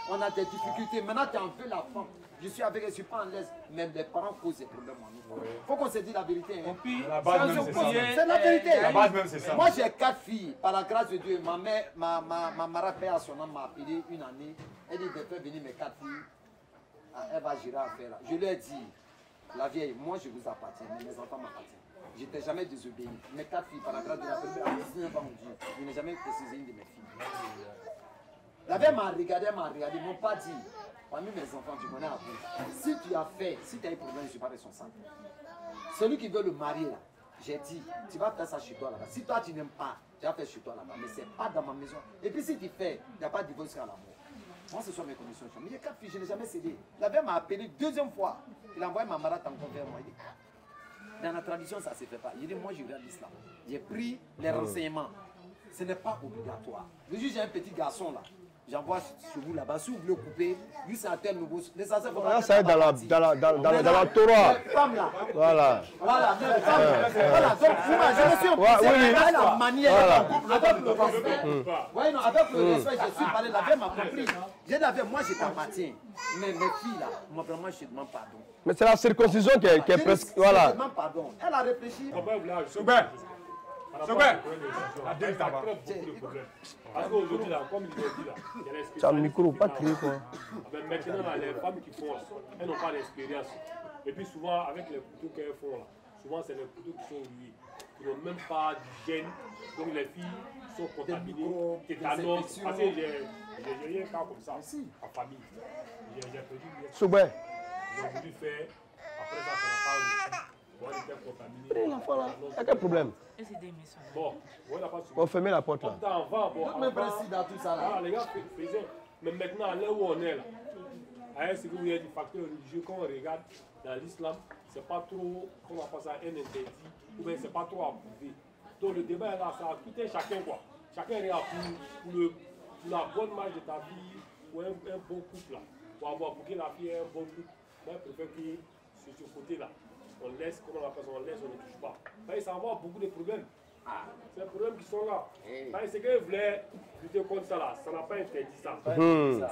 On a des difficultés. Maintenant, tu en veux la femme. Je suis avec elle, je ne suis pas en l'aise. Mais les parents posent des problèmes en nous. Il faut qu'on se dise la vérité. Hein. C'est la vérité. La base même, c'est ça. Moi, j'ai 4 filles. Par la grâce de Dieu, ma mère, ma mère père à son âme m'a appelé une année. Elle dit de faire venir mes 4 filles. Elle va gérer à faire là. Je lui ai dit, la vieille, moi, je vous appartiens, mais mes enfants m'appartiennent. Je n'étais jamais désobéi. Mes 4 filles, par la grâce de la première, à 19 ans, je n'ai jamais précisé une de mes filles. La vieille m'a regardé, m'ont pas dit, parmi mes enfants, tu connais à vous. Si tu as fait, si tu as un problème, je ne suis pas responsable. Celui qui veut le marier, là, j'ai dit, tu vas faire ça chez toi là-bas. Si toi tu n'aimes pas, tu vas faire chez toi là-bas. Mais ce n'est pas dans ma maison. Et puis si tu fais, il n'y a pas de divorce à l'amour. Moi, ce sont mes conditions. Mais il y a 4 filles, je n'ai jamais cédé. La vieille m'a appelé deuxième fois. Il a envoyé ma marade encore vers moi. Dans la tradition, ça ne se fait pas. Il dit, moi, je regarde l'islam. J'ai pris les renseignements. Ce n'est pas obligatoire. Le juge, j'ai un petit garçon là. j'envoie chez vous là-bas. Si vous voulez couper, lui c'est un tel nouveau. L'essentiel, faut Là, ça est dans la Torah. Femme là. Voilà. Voilà, voilà. Donc, je me suis imposé la manière avec le respect. Oui, non, avec le respect, je suis parlé. La vie m'a compris. J'ai dit, moi, je t'appartiens. Mais mes filles là, moi, vraiment, je demande pardon. Mais c'est la circoncision qui est presque. Voilà. Je demande pardon. Elle a réfléchi. Parce qu'aujourd'hui, là, comme il dit là, il y a l'expérience. Tu as le micro, pas crier quoi. Mais maintenant, là, les femmes qui font, elles n'ont pas d'expérience. Et puis souvent, avec les couteaux qu'elles font là, souvent c'est les couteaux qui sont rouillés, qui n'ont même pas d'hygiène. Donc les filles sont contaminées, tétanos. Parce que j'ai eu un cas comme ça en famille. J'ai perdu une Soubert. Ils ont voulu faire, après ça n'a pas réussi. Bon, ils étaient contaminés. L'enfant là, il y a quel problème? Bon, on n'a pas su. On fermer la porte là. Même principe dans tout ça là. Les gars faisaient. Mais maintenant, là où on est là, avec ce que vous avez dit, facteur religieux, quand on regarde dans l'islam, c'est pas trop, comment on appelle ça, un interdit, ou bien c'est pas trop approuvé. Donc le débat est là, ça a coûté chacun quoi. Chacun regarde pour la bonne marche de ta vie, pour un bon couple là. Pour que la fille ait un bon couple, moi je préfère que sur ce côté là, on laisse, comment on appelle ça, on laisse, on ne touche pas. Ça va avoir beaucoup de problèmes. C'est les problèmes qui sont là. C'est qu'ils voulaient lutter contre ça là. Ça n'a pas interdit ça.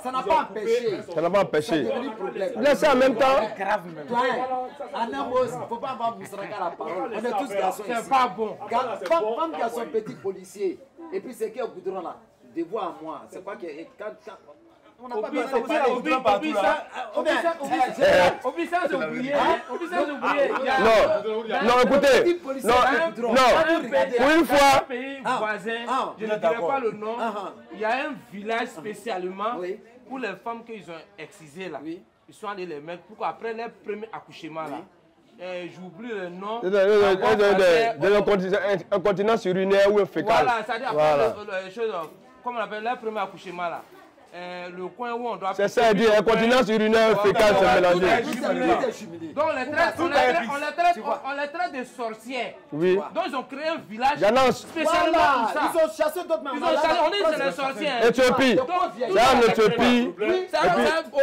Ça n'a pas empêché. Ça n'a pas empêché. Problème. Laissez en même temps. Grave même. En un mot, il ne faut pas avoir Moussraka à la parole. On est tous garçons ici. C'est pas bon. Femme qui a son petit policier, et puis c'est qui au goudron là, de voix à moi. C'est quoi que. On n'a pas besoin de ça. Oublie ça, j'ai oublié. Non, écoutez. Non. Pour une fois. Un pays voisin, je ne dirais pas le nom. Il y a un village spécialement pour les femmes qu'ils ont excisées là. Ils sont allés les mettre pour qu'après leur premier accouchement là. J'oublie le nom. Un continent urinaire ou un fécal. Voilà, c'est-à-dire après les choses, comme on appelle leur premier accouchement là. Le coin où on doit... C'est ça, il dit, un continent urinaire fécal, c'est mélangé. Donc on les traite de sorcières. Oui. Donc ils ont créé un village spécialement pour ça. Ils ont chassé d'autres membres. On dit que c'est les sorcières. Éthiopie. C'est en Éthiopie.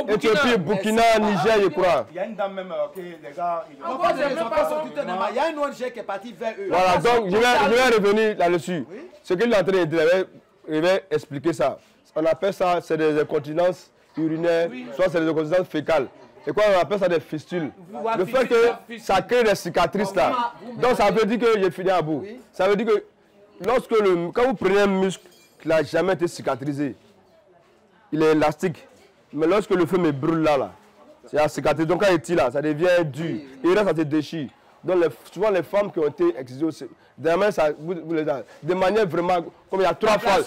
Éthiopie, Burkina, Niger, je crois. Il y a une dame même que les gars... Il y a une ONG qui est partie vers eux. Voilà, donc je vais revenir là-dessus. Ce qu'il est en train de dire, je vais expliquer ça. On appelle ça, c'est des incontinences urinaires, soit c'est des incontinences fécales. Et quoi, on appelle ça des fistules. Le fait que ça crée des cicatrices là. Donc ça veut dire que j'ai fini à bout. Ça veut dire que quand vous prenez un muscle qui n'a jamais été cicatrisé, il est élastique. Mais lorsque le feu me brûle là, c'est la cicatrice. Donc quand il tire là, ça devient dur. Et là, ça se déchire. Donc souvent les femmes qui ont été excisées aussi, de manière vraiment, comme il y a 3 fois,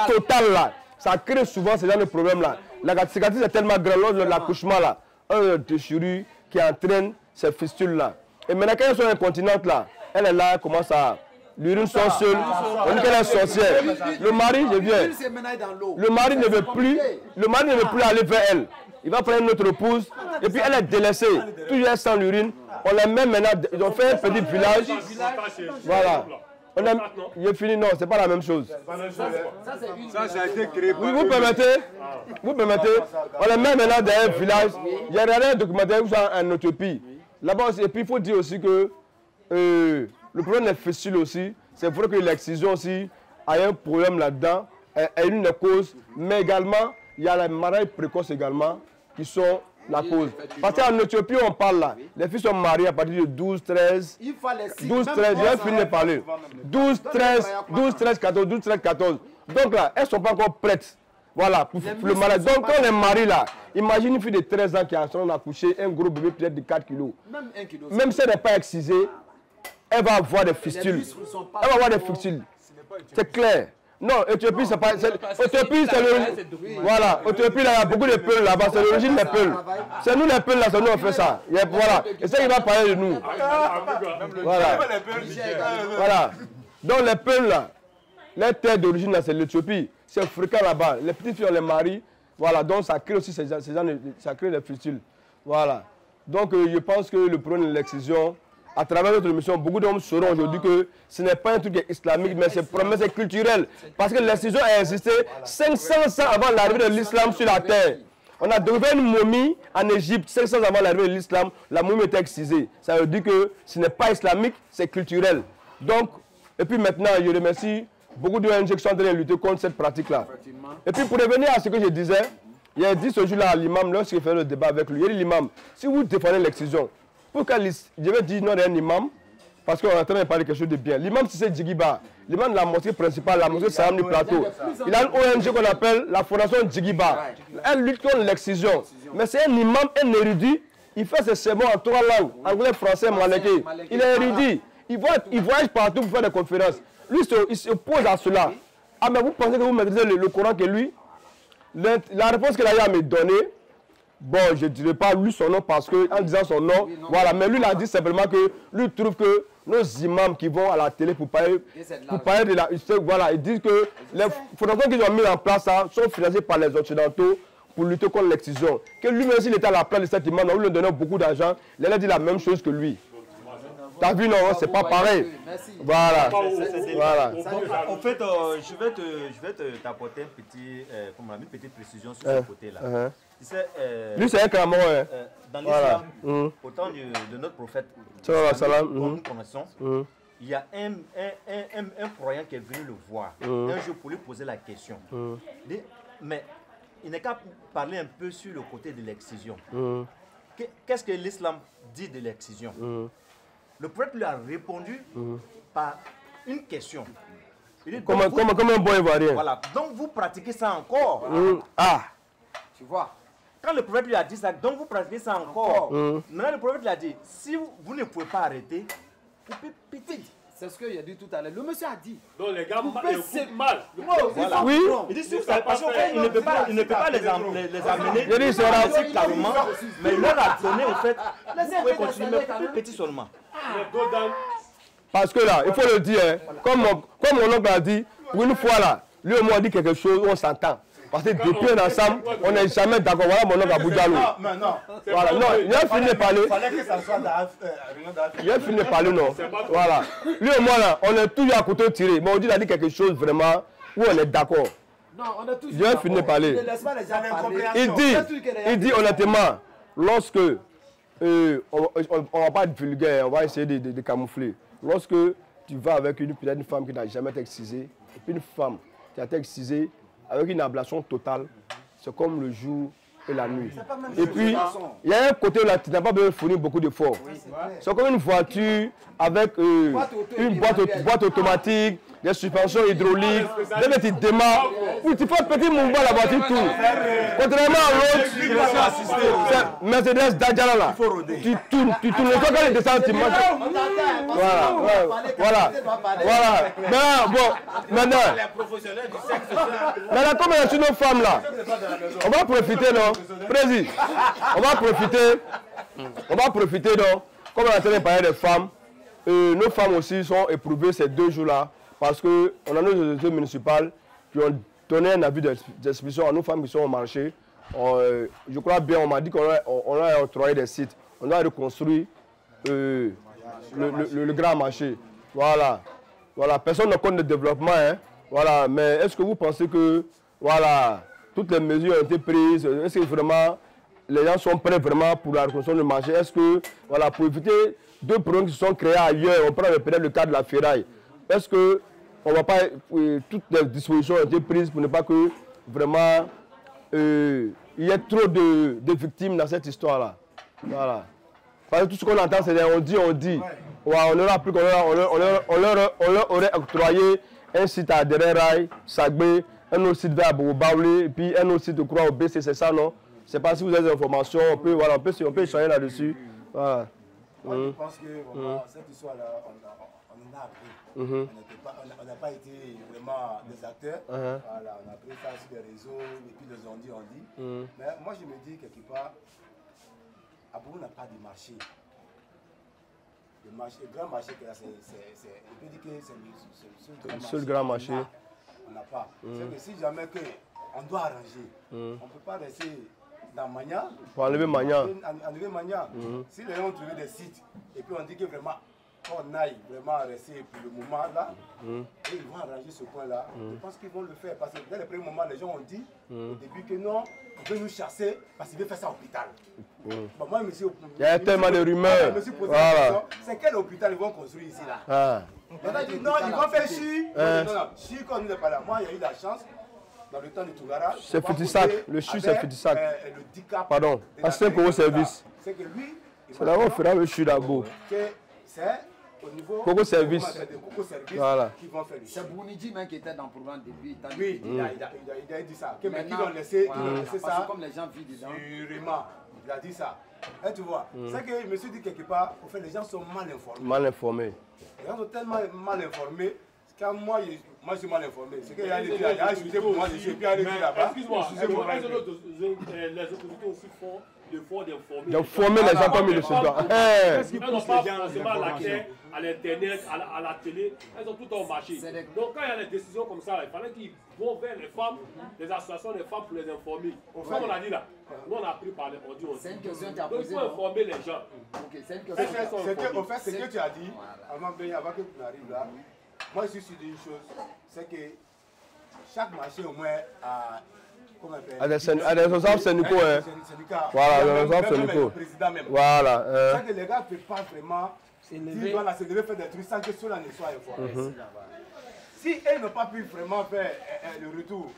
totale là. Ça crée souvent ce genre de problème-là. La cicatrice est tellement grande lors de l'accouchement, là, un déchirure qui entraîne ces fistules-là. Et maintenant, quand elles sont incontinentes, là, elle est là, elle commence à... L'urine sort seule, on dit qu'elle est sorcière. Le mari, je viens. Le mari ne veut plus aller vers elle. Il va prendre une autre épouse, et puis elle est délaissée. Toujours elle sent l'urine. On la met maintenant, ils ont fait un petit village. Voilà. J'ai fini, non, c'est pas la même chose. Ça a été créé par... Oui, vous permettez, on les met maintenant dans un village. Il y a un documentaire en Éthiopie. Là-bas aussi, et puis il faut dire aussi que le problème des fistules aussi, c'est vrai que l'excision aussi a un problème là-dedans, est une des causes, mais également, il y a les mariages précoces également qui sont la cause. Parce qu'en Éthiopie, on parle là, les filles sont mariées à partir de 12, 13, 12, 13, j'ai fini de parler. 12, 13, 14, 12, 13, 14. Donc là, elles ne sont pas encore prêtes. Voilà, pour le mariage. Donc quand on est marié là, imagine une fille de 13 ans qui a son accouché, un gros bébé peut-être de 4 kilos. Même si elle n'est pas excisée, elle va avoir des fistules. Elle va avoir des fistules. C'est clair. Non, Éthiopie, c'est pas. Éthiopie, c'est le. Voilà, Éthiopie, là, il y a beaucoup de peuls là-bas, c'est l'origine des peuls. C'est nous les peuls là, c'est nous on fait ça. Voilà. Et c'est qu'il va parler de nous. Voilà. Voilà. Donc les peuls là, les terres d'origine là, c'est l'Éthiopie. C'est fréquent là-bas. Les petites filles, on les marie. Voilà, donc ça crée aussi ça crée des fistules. Voilà. Donc je pense que le problème de l'excision à travers notre émission, beaucoup d'hommes sauront aujourd'hui que ce n'est pas un truc islamique, mais c'est culturel. Parce que l'excision a existé 500 ans avant l'arrivée de l'islam sur la terre. On a trouvé une momie en Égypte, 500 ans avant l'arrivée de l'islam, la momie était excisée. Ça veut dire que ce n'est pas islamique, c'est culturel. Donc, et puis maintenant, je remercie beaucoup d'ONG qui sont en train de lutter contre cette pratique-là. Et puis pour revenir à ce que je disais, il a dit ce jour-là à l'imam, lorsqu'il fait le débat avec lui, il a dit l'imam, si vous défendez l'excision, pourquoi je vais dire non d'un imam, parce qu'on est en train de parler quelque chose de bien. L'imam c'est Djigiba, l'imam de la mosquée principale, la mosquée Salam du Plateau. Il a une ONG qu'on appelle la Fondation Djigiba. Elle lutte contre l'excision. Mais c'est un imam, un érudit, il fait ses sermons en 3 langues, anglais, français, malais. Il est érudit. Il voyage partout pour faire des conférences. Lui, il s'oppose à cela. Ah, mais vous pensez que vous maîtrisez le Coran que lui? La réponse qu'il a eu à me donner, bon, je ne dirais pas lui son nom parce qu'en disant son nom, voilà, mais lui il a dit simplement que lui trouve que nos imams qui vont à la télé pour parler de la... Voilà, ils disent que les fondations qu'ils ont mis en place sont financées par les Occidentaux pour lutter contre l'excision. Que lui-même, s'il était à la place de cet imam, on lui donnait beaucoup d'argent, il a dit la même chose que lui. T'as vu, non, c'est pas pareil. Voilà. Voilà. En fait, je vais t'apporter une petite précision sur ce côté-là. Lui, c'est un Cameroun. Dans l'islam, au temps de notre prophète, nous connaissons, il y a un croyant qui est venu le voir un jour pour lui poser la question. Mais il n'est qu'à parler un peu sur le côté de l'excision. Qu'est-ce que l'islam dit de l'excision? Le prophète lui a répondu par une question. Comme un bon ivoirien. Voilà. Donc vous pratiquez ça encore. Ah. Tu vois. Quand le prophète lui a dit ça, donc vous pratiquez ça encore. Maintenant le prophète lui a dit, si vous ne pouvez pas arrêter, vous pouvez péter. C'est ce qu'il a dit tout à l'heure. Le monsieur a dit. Donc les gars écoutent mal. Voilà. Oui. Il dit, si vous savez, parce qu'en fait, il ne peut pas les amener. Il dit, c'est raciste carrément. Mais il leur a donné, en fait, vous pouvez continuer, mais plus petit seulement. Parce que là, il faut le dire, hein, comme mon oncle a dit, pour une fois là, lui et moi on dit quelque chose, on s'entend. Parce que depuis on est ensemble, on n'est jamais d'accord. Voilà mon oncle Aboudjalou. Non, voilà, non, il a fini de parler. Il fallait que ça soit il a fini de parler, non. Voilà. Lui et moi là, on est toujours à couteau tiré. Mais on dit, il a dit quelque chose vraiment où on est d'accord. Non, on a toujours. Il a fini de parler. Il dit honnêtement, lorsque on va pas être vulgaire, on va essayer de camoufler. Lorsque tu vas avec une femme qui n'a jamais été excisée, et puis une femme qui a été excisée avec une ablation totale, c'est comme le jour et la nuit. Et puis, il y a un côté là, tu n'as pas besoin de fournir beaucoup d'efforts. C'est comme une voiture avec une boîte automatique, des suspensions hydrauliques, dès que tu démarres, tu fais un petit mouvement, la voiture tourne. Contrairement à l'autre, c'est Mercedes Dajala là, tu tournes, le temps quand il descend, tu manges. Voilà. Maintenant, comme on est sur nos femmes là, on va profiter, non? Président, on va profiter, non? Comme on est en train de parler des femmes, nos femmes aussi sont éprouvées ces 2 jours-là. Parce qu'on a nos autorités municipales qui ont donné un avis d'expulsion à nos femmes qui sont au marché. Je crois bien, on m'a dit qu'on a octroyé des sites. On a reconstruit le grand marché. Voilà. Personne ne compte le développement. Hein. Voilà. Mais est-ce que vous pensez que toutes les mesures ont été prises? Est-ce que vraiment les gens sont prêts vraiment pour la reconstruction du marché? Est-ce que, pour éviter 2 problèmes qui se sont créés ailleurs, on prend peut-être le cas de la ferraille. Est-ce que on va pas, toutes les dispositions ont été prises pour ne pas que vraiment il y ait trop de victimes dans cette histoire-là. Voilà. Parce que tout ce qu'on entend, c'est on dit. Ouais, on leur a plus on leur aurait octroyé un site à Dereraï, Sagbé, un autre site vers Bobaoulé, et puis un autre site de Croix au BC, c'est ça, non? C'est pas si vous avez des informations, on peut échanger là-dessus. Voilà. Moi, je pense que vraiment, cette histoire-là, on en a appris. On n'a pas été vraiment des acteurs. Voilà, on a pris ça sur les réseaux et puis les on dit. Mais moi je me dis quelque part, Aboubou n'a pas de marché. Le grand marché, on peut dire que c'est le seul grand marché. On n'a pas. C'est que si jamais on doit arranger, on ne peut pas rester dans Mania. Pour enlever Mania. Enlever Mania. Si les gens ont trouvé des sites, et puis on dit que vraiment, on aille vraiment rester pour le moment là, et ils vont arranger ce coin-là. Je pense qu'ils vont le faire. Parce que dès le premier moment, les gens ont dit au début que non, ils veulent nous chasser parce qu'ils veulent faire ça à l'hôpital. Bon, moi, monsieur, il y a tellement de rumeurs. Voilà. C'est quel hôpital ils vont construire ici là? On a dit non, ils vont faire chi. Chi, quand on n'est pas là. Moi, il y a eu la chance. Dans le temps de Tougara, c'est Fétissac, le CHU c'est Fétissac. Le DICAP. Pardon, c'est pour vos services. C'est que lui, c'est là où on fera le CHU d'abord. C'est au niveau Coco Service. Voilà. Qui vont faire le CHU. C'est Bounidji même qui était dans le programme depuis. Oui, il a dit ça. Mais qui vont laisser ça comme les gens vivent dedans. Sûrement, il a dit ça. Et tu vois, c'est que je me suis dit quelque part, en fait, les gens sont mal informés. Mal informés. Les gens sont tellement mal informés. Quand moi, je suis mal informé. C'est qu'il y a des gens qui ont excusé pour moi, je suis bien allé là-bas. Excuse-moi, les autorités aussi font l'effort d'informer. D'informer les gens comme ils le sont. Elles n'ont pas forcément l'accès à l'internet, à la télé. Elles ont tout en marché. Donc quand il y a des décisions comme ça, il fallait qu'ils vont vers les femmes, les associations des femmes pour les informer. Comme on a dit là, nous on a appris par les audios. C'est une question que tu as posée. Donc il faut informer les gens. C'est une question. Au fait, ce que tu as dit, avant que tu n'arrives là, moi, je suis sûr d'une chose, c'est que chaque marché, au moins, a des responsables syndicaux. Voilà, des responsables syndicaux. Voilà. C'est que les gars ne peuvent pas vraiment dire, voilà, c'est de faire des trucs sans que ceux-là ne soient informés. Si elles n'ont pas pu vraiment faire le retour,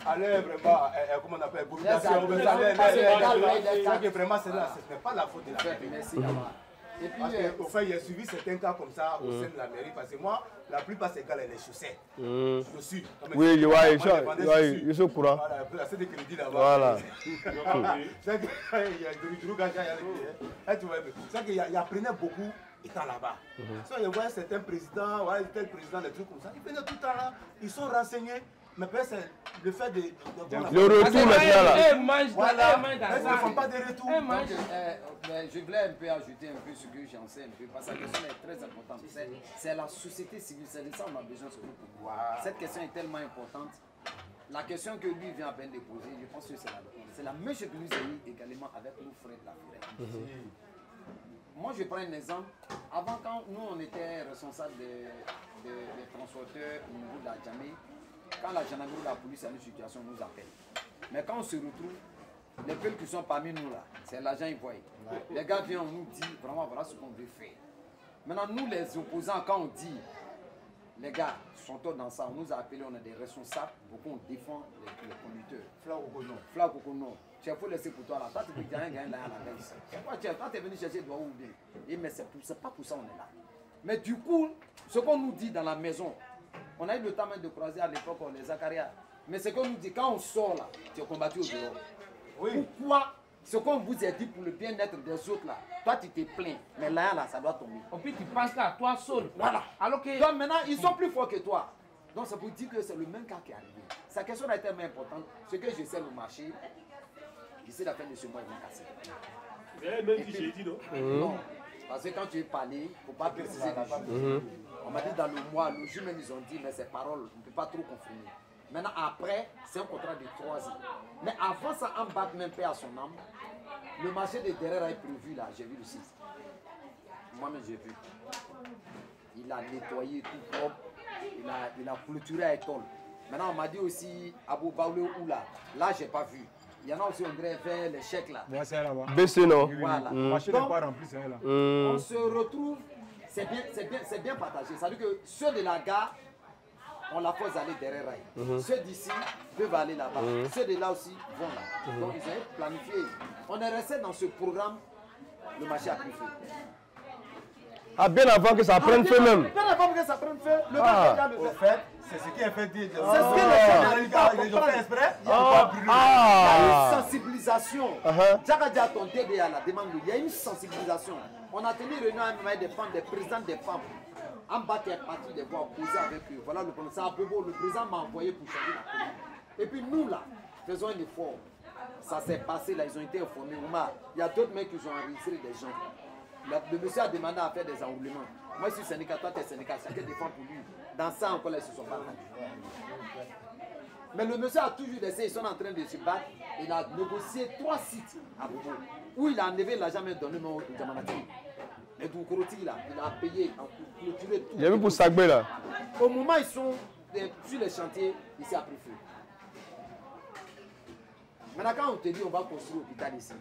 aller vraiment, comment on appelle, population, c'est que vraiment, ce n'est pas la faute de la mairie. Et puis, au fait, il y a suivi certains cas comme ça au sein de la mairie, parce que moi, la plupart de ces gars-là, les chaussaient. Je suis. Oui, ils sont au courant. Voilà, c'est des crédits là-bas. Voilà. C'est qu'il y apprenait beaucoup étant là-bas. Il y a certains présidents, tel président, des trucs comme ça, ils prenaient tout le temps là, ils sont renseignés. Mais c'est le fait de le retour maintenant là. Ils ne font pas de retour. Je voulais un peu ajouter un peu ce que j'en sais un peu, parce que la question est très importante. C'est la société civile, c'est de ça qu'on a besoin sur le pouvoir. Cette question est tellement importante. La question que lui vient à peine de poser, je pense que c'est la même chose que nous avons eu également avec nos frères de la forêt. Moi, je prends un exemple. Avant, quand nous, on était responsables des transporteurs au niveau de la Djamé, quand la gendarmerie ou la police a une situation, on nous appelle. Mais quand on se retrouve, les peuples qui sont parmi nous là, c'est l'agent ivoirien. Les gars viennent, on nous dit vraiment voilà ce qu'on veut faire. Maintenant, nous les opposants, quand on dit, les gars, sont tous dans ça, on nous a appelés, on a des responsables, beaucoup on défend les conducteurs. Flag au non. Tu faut laisser pour toi là. Toi, tu peux gagner là à la base. Toi, tu es venu chercher droit ou bien. Mais c'est pas pour ça qu'on est là. Mais du coup, ce qu'on nous dit dans la maison, on a eu le temps même de croiser à l'époque les Zakaria. Mais ce qu'on nous dit, quand on sort là, tu es combattu au bureau. Oui. Pourquoi ce qu'on vous a dit pour le bien-être des autres là, toi tu te plains, mais là, ça doit tomber. Et puis tu passes là, toi seul. Voilà. Alors que... Donc maintenant, ils sont plus forts que toi. Donc c'est pour dire que c'est le même cas qui est arrivé. Sa question est tellement importante. Ce que je sais le marché, d'ici la fin de ce mois, ils vont casser. Vous avez même dit, j'ai dit non? Non. Parce que quand tu es parlé, il ne faut pas préciser les jours. On m'a dit dans le mois, le jour même, ils ont dit, mais ces paroles, on ne peut pas trop confirmer. Maintenant, après, c'est un contrat de 3 ans. Mais avant ça, en bas, même paix à son âme, le marché de derrière est prévu là, j'ai vu le 6. Moi-même, j'ai vu. Il a nettoyé tout propre, il a clôturé à étole. Maintenant, on m'a dit aussi, Abou Baoulé ou là, je n'ai pas vu. Il y en a aussi, on dirait vers les chèques là. Ouais, c'est là-bas. Baissé, non? Voilà. Le marché n'est pas rempli, c'est là. On se retrouve, c'est bien partagé. C'est-à-dire que ceux de la gare, on la force d'aller derrière rail. Ceux d'ici peuvent aller là-bas. Ceux de là aussi vont là. Donc ils ont planifié. On est resté dans ce programme, le marché a pris feu. Ah, bien avant que ça prenne feu même. Bien avant que ça prenne feu, le gars déjà le fait. C'est ce qui est fait dire. C'est ce que les gens font exprès. Il y a une sensibilisation. Djaka a ton TDA la demande. Il y a une sensibilisation. On a tenu une réunion avec des femmes, des présidents des femmes. En bas, tu es parti de voir poser avec eux. Voilà le problème. Le président m'a envoyé pour changer la commune. Et puis nous là, faisons un effort. Ça s'est passé là, ils ont été informés. Il y a d'autres mecs qui ont enregistré des gens. Le monsieur a demandé à faire des enroulements. Moi je suis syndicat, toi tu es syndicat, chacun défend pour lui. Dans ça encore là, ils se sont pas rendus. Mais le monsieur a toujours laissé, ils sont en train de se battre. Il a négocié 3 sites à Bobo, où il a enlevé, il n'a jamais donné au Djamanati. Et tout Koroti, là, il a payé, en clôturé tout. Il y a vu pour Sagbé là. Au moment où ils sont sur les chantiers, il s'est pris feu. Maintenant, quand on te dit on va construire l'hôpital ici,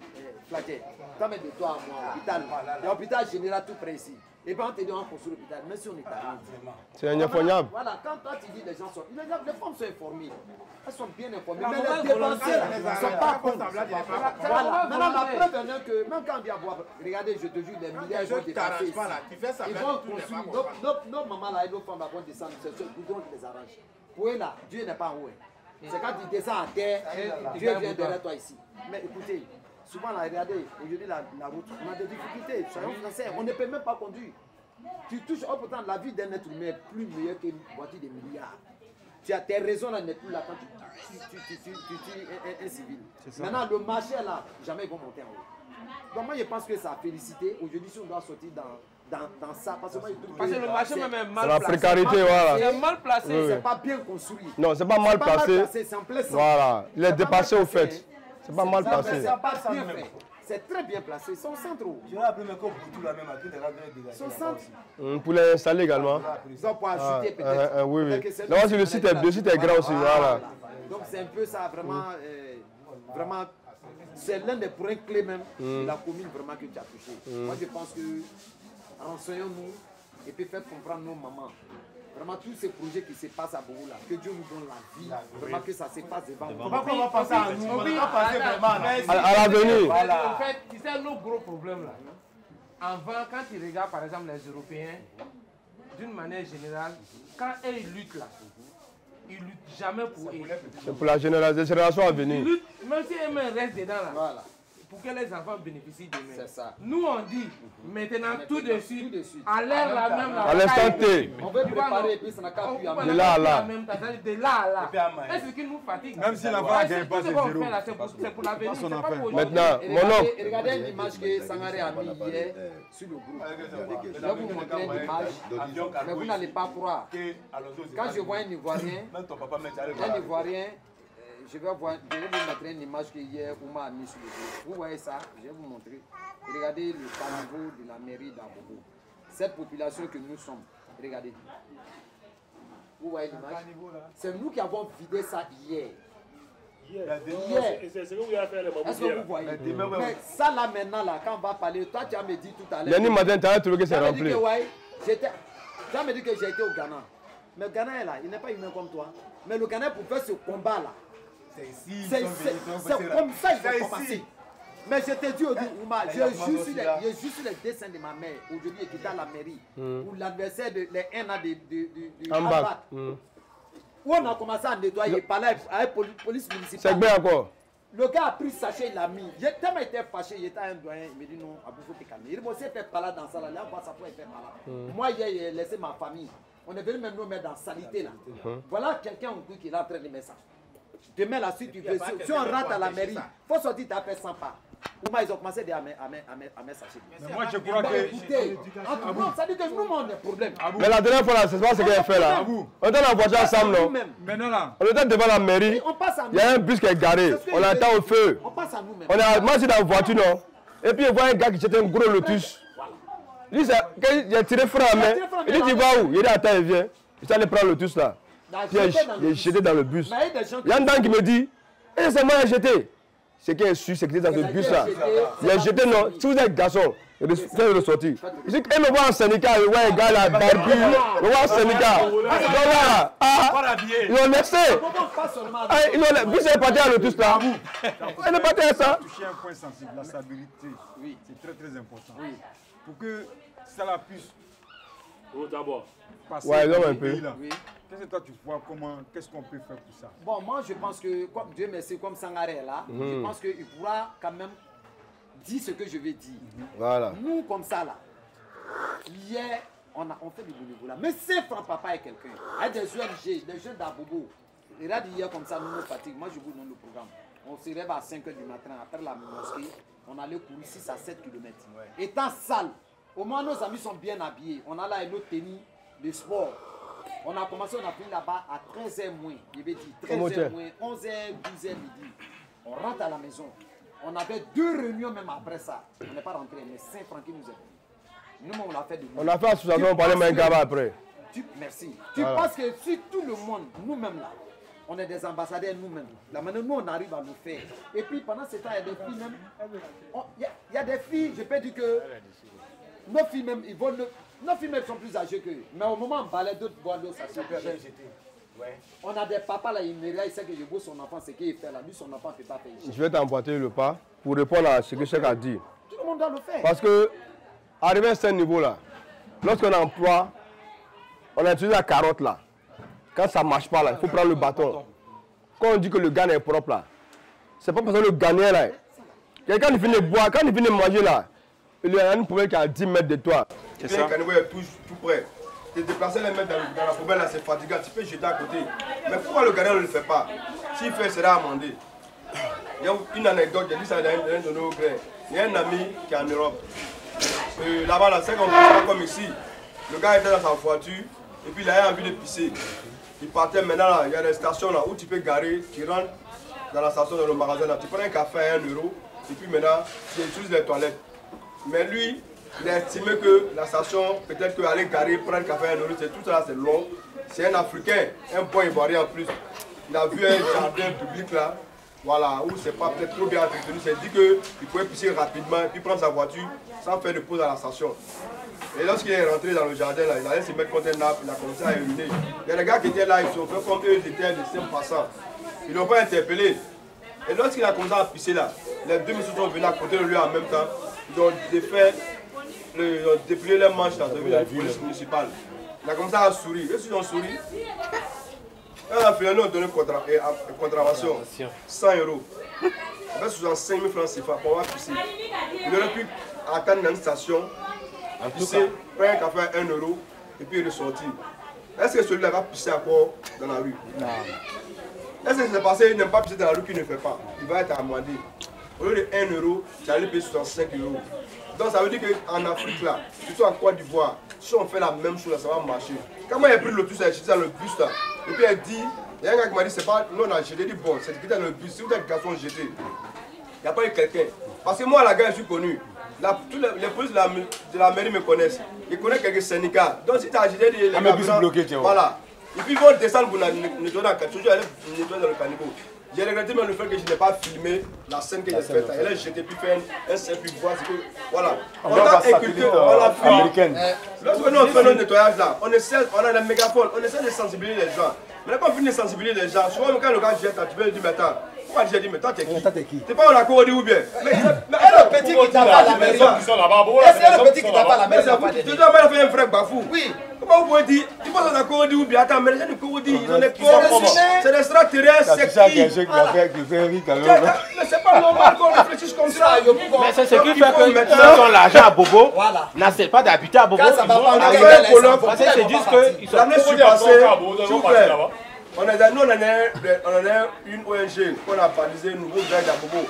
Flaquet, t'as mis de toi à moi, l'hôpital, l'hôpital général tout près ici. Et puis on te dit on va construire l'hôpital, même si on est à c'est ineffroyable. Voilà, quand toi tu dis les gens sont. Les femmes sont informées. Elles sont bien informées. Mais les dépensiers ne sont pas bonnes. Voilà. Maintenant, la preuve est que même quand on dit avoir, regardez, je te jure, les milliards vont dépasser ici. Ils vont construire. Nos mamans là et nos femmes vont descendre. C'est ce goudron qui les arrange. Pour eux là, Dieu n'est pas en haut. C'est quand tu descends à terre, Dieu vient derrière toi ici. Mais écoutez, souvent là, regardez, aujourd'hui la route, on a des difficultés. Soyons sincères, on ne peut même pas conduire. Tu touches, oh pourtant la vie d'un être humain est plus meilleure qu'une voiture de milliards. Tu as tes raisons là n'est plus là quand tu tues un civil. Maintenant le marché là, jamais ils vont monter en haut. Donc moi je pense que ça a félicité. Aujourd'hui si on doit sortir dans ça, parce que moi je trouve que le marché même est mal placé. La précarité, voilà. C'est mal placé. Oui. C'est pas bien construit. Non, c'est pas mal placé. C'est en plein centre. Voilà, il est dépassé au fait. C'est pas mal placé. C'est pas bien fait. C'est très bien placé. Son centre. Je vais appeler mes copains pour tout la même à tout les son centre. Pour les installer également. Ils ont pour ajouter peut-être. Oui, oui. Là aussi, le site est grand aussi. Voilà. Donc c'est un peu ça, vraiment. Vraiment, c'est l'un des points clés même de la commune vraiment que tu as touché. Moi, je pense que renseignons-nous et puis faites comprendre nos mamans. Vraiment, tous ces projets qui se passent à Bourou là, que Dieu nous donne la vie, vraiment que ça se passe devant nous. Pourquoi on va passer à nous? On va passer vraiment à l'avenir. Voilà. En fait, tu sais, nos gros problèmes là. Avant, quand tu regardes par exemple les Européens, d'une manière générale, quand ils luttent là, ils luttent jamais pour eux. C'est pour la génération à venir. Ils luttent, même si eux restent dedans là. Voilà. Pour que les enfants bénéficient de même. Nous on dit maintenant tout de suite, à l'air la même là. À l'instant T. On veut préparer et puis ça n'a qu'à plus de là à là. De là à là. C'est ce qui nous fatigue. Même si l'enfant ne gagne pas, c'est zéro. C'est pour l'avenir. Maintenant, mon oncle. Regardez l'image que Sangaré a mis hier sur le groupe. Je vais vous montrer l'image, mais vous n'allez pas croire. Quand je vois un Ivoirien, je vais vous montrer une image que hier Ouma a mis sur le groupe. Vous voyez ça, je vais vous montrer. Regardez le caniveau de la mairie d'Abobo. Cette population que nous sommes, regardez. Vous voyez l'image? C'est nous qui avons vidé ça hier. C'est ce que vous avez fait les babous. Est-ce que vous voyez? Mais ça là maintenant, là, quand on va parler, toi tu as me dit tout à l'heure. Lundi matin, tu as trouvé que c'est rempli. Tu as me dit que j'ai été au Ghana. Mais le Ghana est là, il n'est pas humain comme toi. Mais le Ghana, pour faire ce combat là, c'est comme ça qu'il faut commencer. Mais je te dis, Ouma, je joue sur les dessins de ma mère. Aujourd'hui, qui est à la mairie. Pour l'adversaire de l'ENA de Ambat. Où on a commencé à nettoyer, parler à la police municipale. C'est bien encore. Le gars a pris ce sachet, il l'a mis. J'ai tellement été fâché, il était un doyen, il me dit non, Abou, faut te calmer. Il m'a aussi fait parler dans ça, là, on voit ça pour faire parler. Moi, hier, j'ai laissé ma famille. On est venu même nous mettre dans la saleté là. Voilà quelqu'un qui est en train de mettre ça. Demain là, si tu veux, si on rentre à la mairie, il faut sortir ta paix sans pas. Ou ils ont commencé à mettre sachet. Mais moi je crois que. Écoutez, ça dit que nous, on a un problème. Mais la dernière fois là, c'est pas ce qu'il a fait là. On était dans la voiture ensemble, non? Maintenant là. On était devant la mairie. Il y a un bus qui est garé. On attend au feu. On passe à nous-mêmes. On est moi aussi dans la voiture, non? Et puis il voit un gars qui jette un gros lotus. Lui, il a tiré frein à main. Il dit, tu vas où? Il dit, attends, il vient. Je suis allé prendre le lotus là. Puis il est jeté dans le bus. Il y a un dame qui me dit, et c'est moi qui ai jeté. Ce qui est su, c'est que c'était dans ce bus là. Il a jeté, non. Si vous êtes garçon, il est ressorti. Il dit, il me voit en syndicat, il voit un gars là, barbu. Il me voit en syndicat. Voilà. Ils l'ont laissé. Le bus est parti à lotus là. Il est parti à ça. Toucher un point sensible, la stabilité. Oui, c'est très très important. Oui. Pour que ça la puisse d'abord passer un peu. Oui. Qu'est-ce que toi tu vois, qu'est-ce qu'on peut faire pour ça? Bon, moi je pense que, comme Dieu merci, comme Sangaré est là, je pense qu'il pourra quand même dire ce que je vais dire. Voilà. Nous, comme ça là, hier, on fait du bénévolat. Mais c'est franc papa et quelqu'un. Avec des ONG, des jeunes d'Abobo. Il a dit hier comme ça, nous nous fatiguons. Moi je vous donne le programme. On se lève à 5 h du matin, après la mosquée, on allait courir 6 à 7 km. Ouais. Étant sale, au moins nos amis sont bien habillés. On a là une autre tenue de sport. On a commencé, on a fini là-bas à 13h moins. Il avait dit 13h moins, 11h, 12h midi. On rentre à la maison. On avait 2 réunions même après ça. On n'est pas rentré, mais Saint-Franck nous a dit. Nous, on a fait de nous. On a fait association, on parlait Mengaba après. Merci. Tu penses que si tout le monde, nous-mêmes là, on est des ambassadeurs nous-mêmes. La manière nous on arrive à le faire. Et puis pendant ce temps, il y a des filles même. Il y a des filles, je peux dire que nos filles même, ils vont. Nos filles même sont plus âgées qu'eux. Mais au moment où on balait d'autres bois d'eau, ça se fait. On a des papas là, il sait que je vois son enfant, c'est qu'il fait là. Lui, son enfant ne peut pas faire. Je vais t'emboîter le pas pour répondre à ce que Cheikh a dit. Tout le monde doit le faire. Parce que, arrivé à ce niveau-là, lorsqu'on emploie, on utilise la carotte là. Quand ça ne marche pas là, il faut prendre le bâton. Quand on dit que le gagne est propre là, c'est pas parce que le gagnant là, quelqu'un qui finit de boire, quand il finit de manger là, il y a une poubelle qui est à 10 mètres de toi. C'est ça. Le caniveau est tout près. Te déplacer les mettre dans la poubelle là, c'est fatigant. Tu peux jeter à côté. Mais pourquoi le gagnant ne le fait pas? S'il fait, il sera amendé. Il y a une anecdote, j'ai dit ça dans un de nos grès. Il y a un ami qui est en Europe. Là-bas, là, c'est comme ici. Le gars était dans sa voiture et puis il a envie de pisser. Il partait maintenant là, il y a des stations là où tu peux garer, tu rentres dans la station, dans le magasin là, tu prends un café à 1 euro et puis maintenant tu utilises les toilettes. Mais lui, il a estimé que la station, peut-être qu'aller garer, prendre un café à 1 euro, tout ça c'est long. C'est un Africain, un bon ivoirien en plus. Il a vu un jardin public là, voilà, où c'est pas peut-être trop bien entretenu. Il s'est dit qu'il pouvait pisser rapidement et puis prendre sa voiture sans faire de pause à la station. Et lorsqu'il est rentré dans le jardin, là, il allait se mettre contre un arbre, il a commencé à uriner. Il y a des gars qui étaient là, ils sont fait comme eux, ils étaient des simples passants. Ils ne l'ont pas interpellé. Et lorsqu'il a commencé à pisser là, les 2 messieurs sont venus à côté de lui en même temps. Ils ont déplié les manches dans la police municipale. Il a commencé à sourire. Et s'ils ont souri, on a donné une contravention, 100 euros. Avec 65 000 francs CFA pour avoir pissé. Il aurait pu attendre dans une station. Pisser, prendre un café à 1 euro et puis ressortir. Est-ce que celui-là va pisser encore dans la rue? Non. Est-ce que c'est passé, il n'aime pas pisser dans la rue qu'il ne fait pas? Il va être amendé. Au lieu de 1 euro, tu vas aller payer 65 euros. Donc ça veut dire qu'en Afrique là, surtout en Côte d'Ivoire, si on fait la même chose là, ça va marcher. Quand moi j'ai pris le bus, j'ai jeté dans le bus là, et puis elle dit, il y a un gars qui m'a dit, c'est pas, non, j'ai dit bon, c'est qui dans le bus, si vous êtes garçon jeté, il n'y a pas eu quelqu'un. Parce que moi à la gare, je suis connu. Tous les polices de la mairie me connaissent. Ils connaissent quelques syndicats. Donc si tu as agité les gars, voilà. Et puis ils vont descendre pour nettoyer dans le caniveau. J'ai regretté même le fait que je n'ai pas filmé la scène que j'ai faite. Elle a jeté puis fait un simple bois. Voilà. On a inculqué, on a fait. Lorsque nous faisons le nettoyage là, on a des mégaphones, on essaie de sensibiliser les gens. Mais quand on finit de sensibiliser les gens, souvent quand le gars jette, tu peux lui dire, mais attends. J'ai dit, mais toi, t'es qui? T'es pas en accord ou bien? Mais le petit qui t'a pas à la maison. Est-ce le petit qui t'a pas à la maison? Tu dois pas faire un vrai bafou. Oui. Comment vous pouvez dire? Tu penses en accord ou bien? Attends, mais les gens de Cody, ils ont des corps. C'est des extraterrestres, c'est qui? Mais c'est pas normal qu'on réfléchisse comme ça. Mais c'est ce qui fait que ceux qui ont l'argent à Bobo n'acceptent pas d'habiter à Bobo. Parce qu'ils se disent qu'ils sont. L'année passée, s'il vous plaît. Nous, on a une ONG qu'on a baptisé Nouveau Grec à Bobo.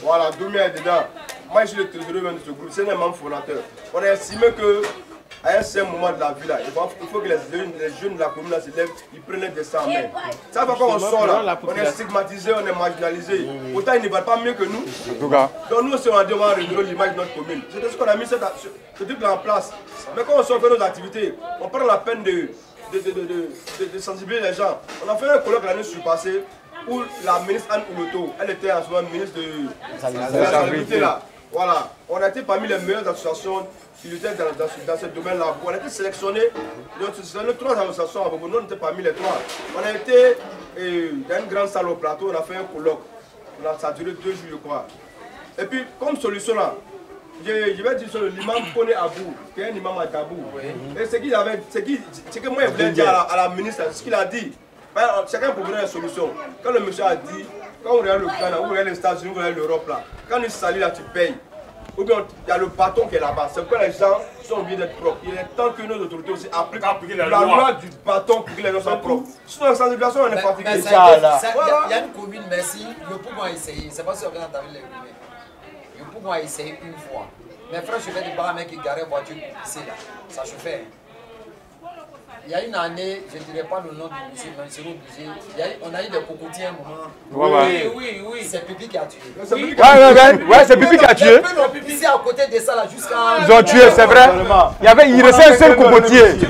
Voilà, Doumia est dedans. Moi, je suis le trésorier de ce groupe, c'est un membre fondateur. On a estimé qu'à un certain moment de la vie, là, il faut que les jeunes de la commune se lèvent, ils prennent des dessins en main. Ça fait quand on sort là, on est stigmatisé, on est marginalisé. Autant ils ne valent pas mieux que nous. Donc nous aussi, on a demandé à réduire l'image de notre commune. C'est ce qu'on a mis ce truc là en place. Mais quand on sort faire nos activités, on prend la peine de sensibiliser les gens. On a fait un colloque l'année passée où la ministre Anne Ouloto, elle était en ce moment ministre de la Salubrité là. Voilà, on a été parmi les meilleures associations qui luttaient dans ce domaine-là. On a été sélectionnés, sélectionné 3 associations à Bobo, nous on était parmi les 3. On a été dans une grande salle au plateau, on a fait un colloque. Ça a duré 2 jours je crois. Et puis comme solution là, je vais dire sur l'imam Kone Abou, qui est un imam à Tabou. Et ce que moi je voulais dire à la ministre, ce qu'il a dit, chacun peut donner une solution. Quand le monsieur a dit, quand on regarde le Ghana, on regarde les États-Unis, on regarde l'Europe là, quand il salit là, tu payes. Ou bien il y a le bâton qui est là-bas. C'est pourquoi les gens sont obligés d'être propres. Il est temps que nos autorités aussi appliquent la loi du bâton pour que les gens soient propres. Sinon, la sensibilisation, on est fatigué. Il y a une commune, merci, le pouvoir a essayé. C'est pas sûr que vous avez les commune. Le pouvoir a essayé une fois. Mais frère, je vais dire, un mec qui garait voiture ici là. Ça se fait. Il y a une année, je ne dirais pas le nom du monsieur, mais c'est obligé. On a eu des cocotiers à un moment. Oui. C'est Pipi qui a tué. Ouais, c'est Pipi qui a tué. Pipi à côté de ça là jusqu'à. Ils ont tué, c'est vrai. Il restait un seul cocotier qui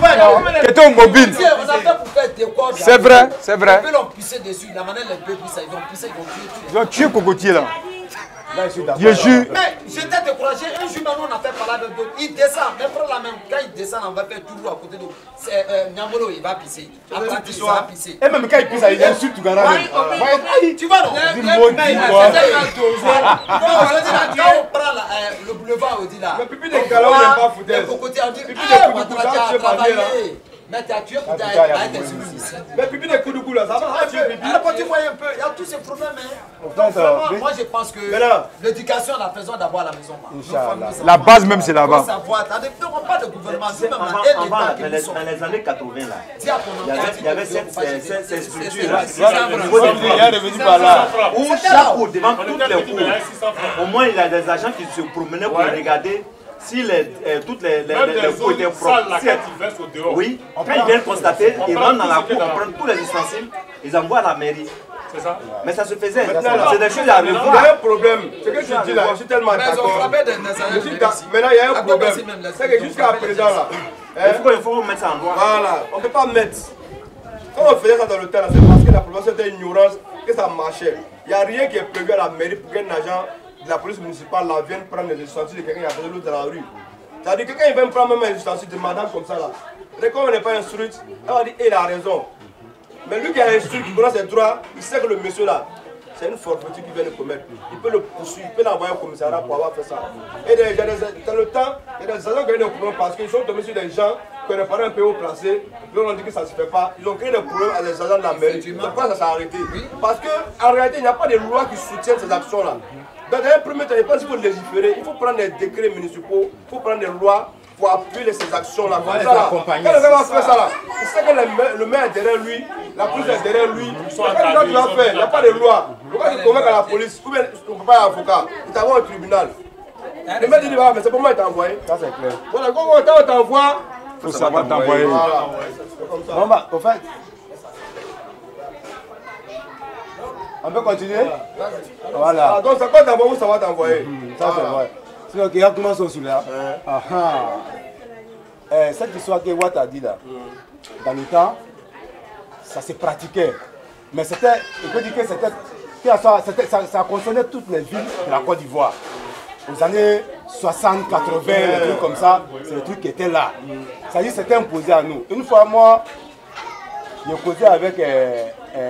était au mobile. On a fait pour faire des corps. C'est vrai, c'est vrai. Ils l'ont pissé dessus. La manière les bébés, ça, ils ont pissé, ils ont tué tout. Ils ont tué le cocotier là. Je jure. Mais j'étais découragé. Un jour, maintenant, on a fait parler avec d'autres. Il descend. Mais prends la même. Quand il descend, on va faire toujours à côté de nous. Nyamolo, il va pisser. Après, il va pisser. Et même quand il pisse, il insulte tout Ghana. Tu vois, non? Quand on prend le boulevard, on dit là. Le pipi des Gala, on n'est pas foutu. Le cocotier, on dit mais tu as tué pour ta ici. Mais pipi des Koudougou là, ça va. Tu vois un peu, il y a tous ces problèmes. Donc moi je pense que l'éducation, la faisons d'abord à la maison. La base même c'est là-bas. On parle de gouvernement, dans les années 80 là, il y avait cette structure là, où chaque cour, devant toutes les cours, au moins il y a des agents qui se promenaient pour regarder si toutes les cours étaient propres. Oui, quand ils viennent constater, ils rentrent dans la cour, ils prennent tous les ustensiles, ils envoient à la mairie. C'est ça. Mais ça se faisait. C'est des choses à revoir. Il y a un problème. Ce que tu dis là, je suis tellement d'accord. Maintenant, il y a un problème. C'est que jusqu'à présent là, il faut mettre ça en droit. Voilà, on ne peut pas mettre. Quand on faisait ça dans le temps, c'est parce que la population était ignorante que ça marchait. Il n'y a rien qui est prévu à la mairie pour qu'un agent de la police municipale là vienne prendre les ustensiles de quelqu'un qui a besoin de l'autre dans la rue. C'est-à-dire que quelqu'un vient prendre même les ustensiles de madame comme ça là. Et comme on n'est pas instruite, elle va dire il a raison. Mais lui qui a instruit, qui connaît ses droits, il sait que le monsieur là, c'est une forfaiture qu'il vient de commettre. Il peut le poursuivre, il peut l'envoyer au commissariat pour avoir fait ça. Et dans le temps, il y a des agents qui ont des problèmes parce qu'ils sont tombés sur des gens qui n'ont pas un peu haut placé. Ils ont dit que ça ne se fait pas. Ils ont créé des problèmes à des agents de la mairie. Pourquoi ça s'est arrêté? Parce qu'en réalité, il n'y a pas de loi qui soutienne ces actions-là. Dans un premier temps, je pense qu'il faut légiférer. Il faut prendre des décrets municipaux, il faut prendre des lois pour appuyer ces actions-là. Quand le gars va faire ça là, il sait que le maire est derrière lui, la police est derrière lui. Quand tu vas faire, il n'y a pas de loi. Pourquoi tu convaincs à la police, ou bien ton papa est avocat, il t'envoie au tribunal. Le maire dit, mais c'est pour moi qu'il t'a envoyé. Ça c'est clair. Voilà, quand on t'envoie, il faut savoir t'envoyer. Bon bah, au fait, on peut continuer? Voilà. Donc ça peut t'envoyer ou ça va t'envoyer. Ça c'est vrai. Sinon, il y a comment sont là. Cette histoire que Watt a dit là, dans le temps, ça se pratiquait. Mais c'était, il peut dire que ça concernait toutes les villes de la Côte d'Ivoire. Aux années 60, 80, des trucs comme ça, c'est des trucs qui étaient là. Ça dit, c'était imposé à nous. Une fois, moi, j'ai causé avec,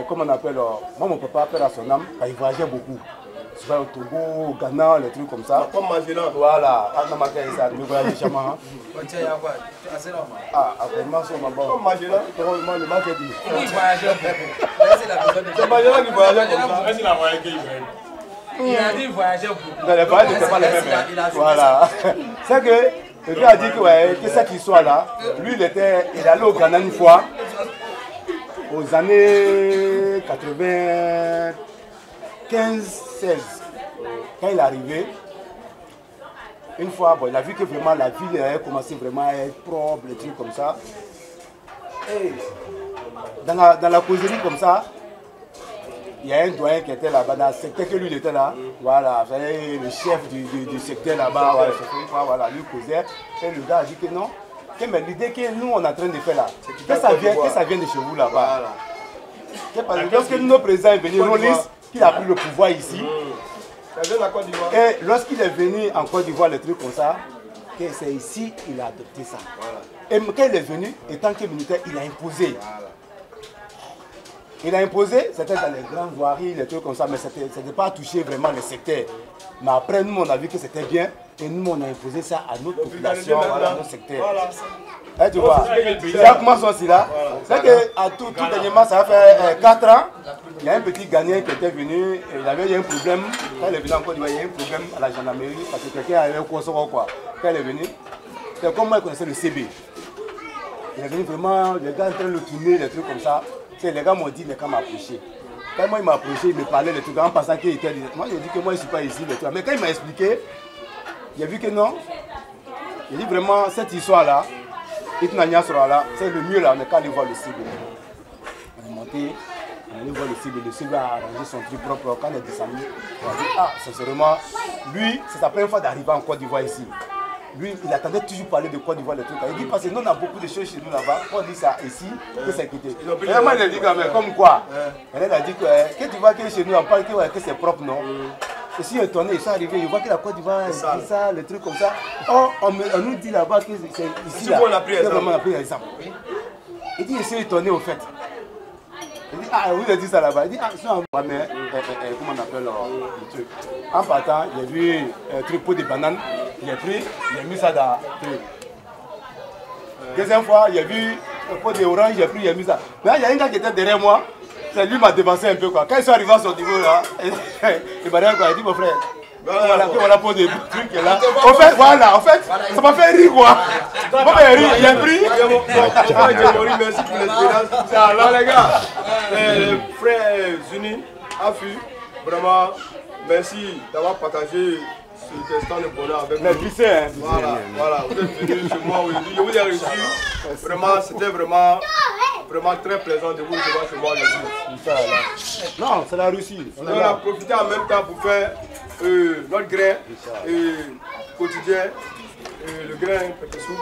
comment on appelle, moi, mon papa, père à son âme, il voyageait beaucoup. Souvent au Togo, au Ghana, les trucs comme ça. Comme Magellan. Voilà, à Namaké, ça, je voyage chez moi. Ah, après, moi, c'est ma bonne. Comme Magellan. Moi, le mec dit. Il voyageait beaucoup. C'est Magellan qui voyageait comme ça. Est-ce qu'il a voyagé qu'il Il a dit qu'il voyageait beaucoup. Non, les voyages n'étaient pas les mêmes. Voilà. C'est que, le gars a dit que cette histoire-là, lui, il allait au Ghana une fois, aux années 95-16. Quand il est arrivé, une fois, bon, il a vu que vraiment la ville avait commencé vraiment à être propre, des trucs comme ça. Et dans la causerie comme ça, il y a un doyen qui était là-bas, dans le secteur que lui il était là. Voilà, le chef du secteur là-bas, voilà, lui causait. Et le gars a dit que non, mais l'idée que nous on est en train de faire là, que ça vient de chez vous là-bas. Lorsque notre président est venu, Rollins, qui a pris le pouvoir ici, et lorsqu'il est venu en Côte d'Ivoire, les trucs comme ça, c'est ici qu'il a adopté ça. Et quand il est venu, étant que militaire, il a imposé. Il a imposé, c'était dans les grandes voiries, les trucs comme ça, mais ce n'était pas touché vraiment le secteur. Mais après, nous, on a vu que c'était bien, et nous, on a imposé ça à notre population, à notre secteur. Voilà. Et tu vois, c'est à comment sont là. C'est qu'à tout dernièrement, ça fait 4 ans, il y a un petit Ghanéen qui était venu, il avait eu un problème, quand il est venu en Côte d'Ivoire, il y a eu un problème à la gendarmerie, parce que quelqu'un avait un consort ou quoi. Quand il est venu, c'est comme moi, il connaissait le CB. Il est venu vraiment, les gars en train de le tourner, les trucs comme ça. Les gars m'ont dit, les gars m'approchaient. Quand moi il m'a approché, il me parlait des trucs en pensant qu'il était. Moi j'ai dit que moi je ne suis pas ici. Mais quand il m'a expliqué, j'ai vu que non. J'ai dit vraiment cette histoire-là, Itnania sera là. C'est le mieux là, on est qu'à aller voir le cible. On est monté, on est allé voir le cible a arrangé son truc propre. Quand on est descendu, on a dit, ah, sincèrement, lui, c'est sa première fois d'arriver en Côte d'Ivoire ici. Lui, il attendait toujours parler de Côte d'Ivoire, les trucs. Il dit, parce que nous, on a beaucoup de choses chez nous là-bas. On dit ça ici, que c'est quitté. Vraiment, il a dit, comme quoi. Elle a dit que tu vois que chez nous, on parle que c'est propre, non? Et si étonné, ils sont arrivés, ils voient que la Côte d'Ivoire, c'est ça, les trucs comme ça. Or, on nous dit là-bas que c'est ici, là, on a pris exemple. Il dit, ils sont étonnés au fait. Il dit, ah oui, il a dit ça là-bas. Il dit, ah, non, mais comment on appelle le truc. En partant, il a vu un truc pour des bananes, il a pris, il a mis ça dans le truc. Deuxième fois, il a vu un pot d'orange, il a pris, il a mis ça. Mais il y a un gars qui était derrière moi. C'est lui qui m'a dévancé un peu quoi. Quand ils sont arrivés à son niveau là, il m'a dit mon frère, voilà pour des trucs là. En fait, voilà, en fait, ça m'a fait rire quoi. Ça m'a fait rire, il a pris. Merci pour l'expérience. Alors les gars, les frères unis, Afu, vraiment, merci d'avoir partagé ce instant de bonheur avec nous. Voilà, vous êtes venus chez moi aujourd'hui, je vous ai reçu. Vraiment, c'était vraiment très plaisant de vous recevoir chez moi aujourd'hui. Non, c'est la Russie. On a profité en même temps pour faire notre grain quotidien, le grain Pépé Soupe.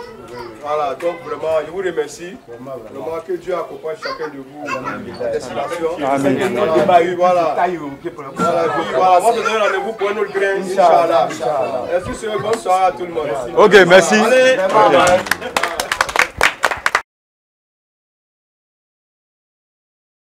Voilà, donc vraiment, je vous remercie. Vraiment que Dieu accompagne chacun de vous à destination. Voilà, moi je donne rendez-vous pour un autre grain, Inch'Allah. Merci, bonsoir à tout le monde. Ok, merci. Allez,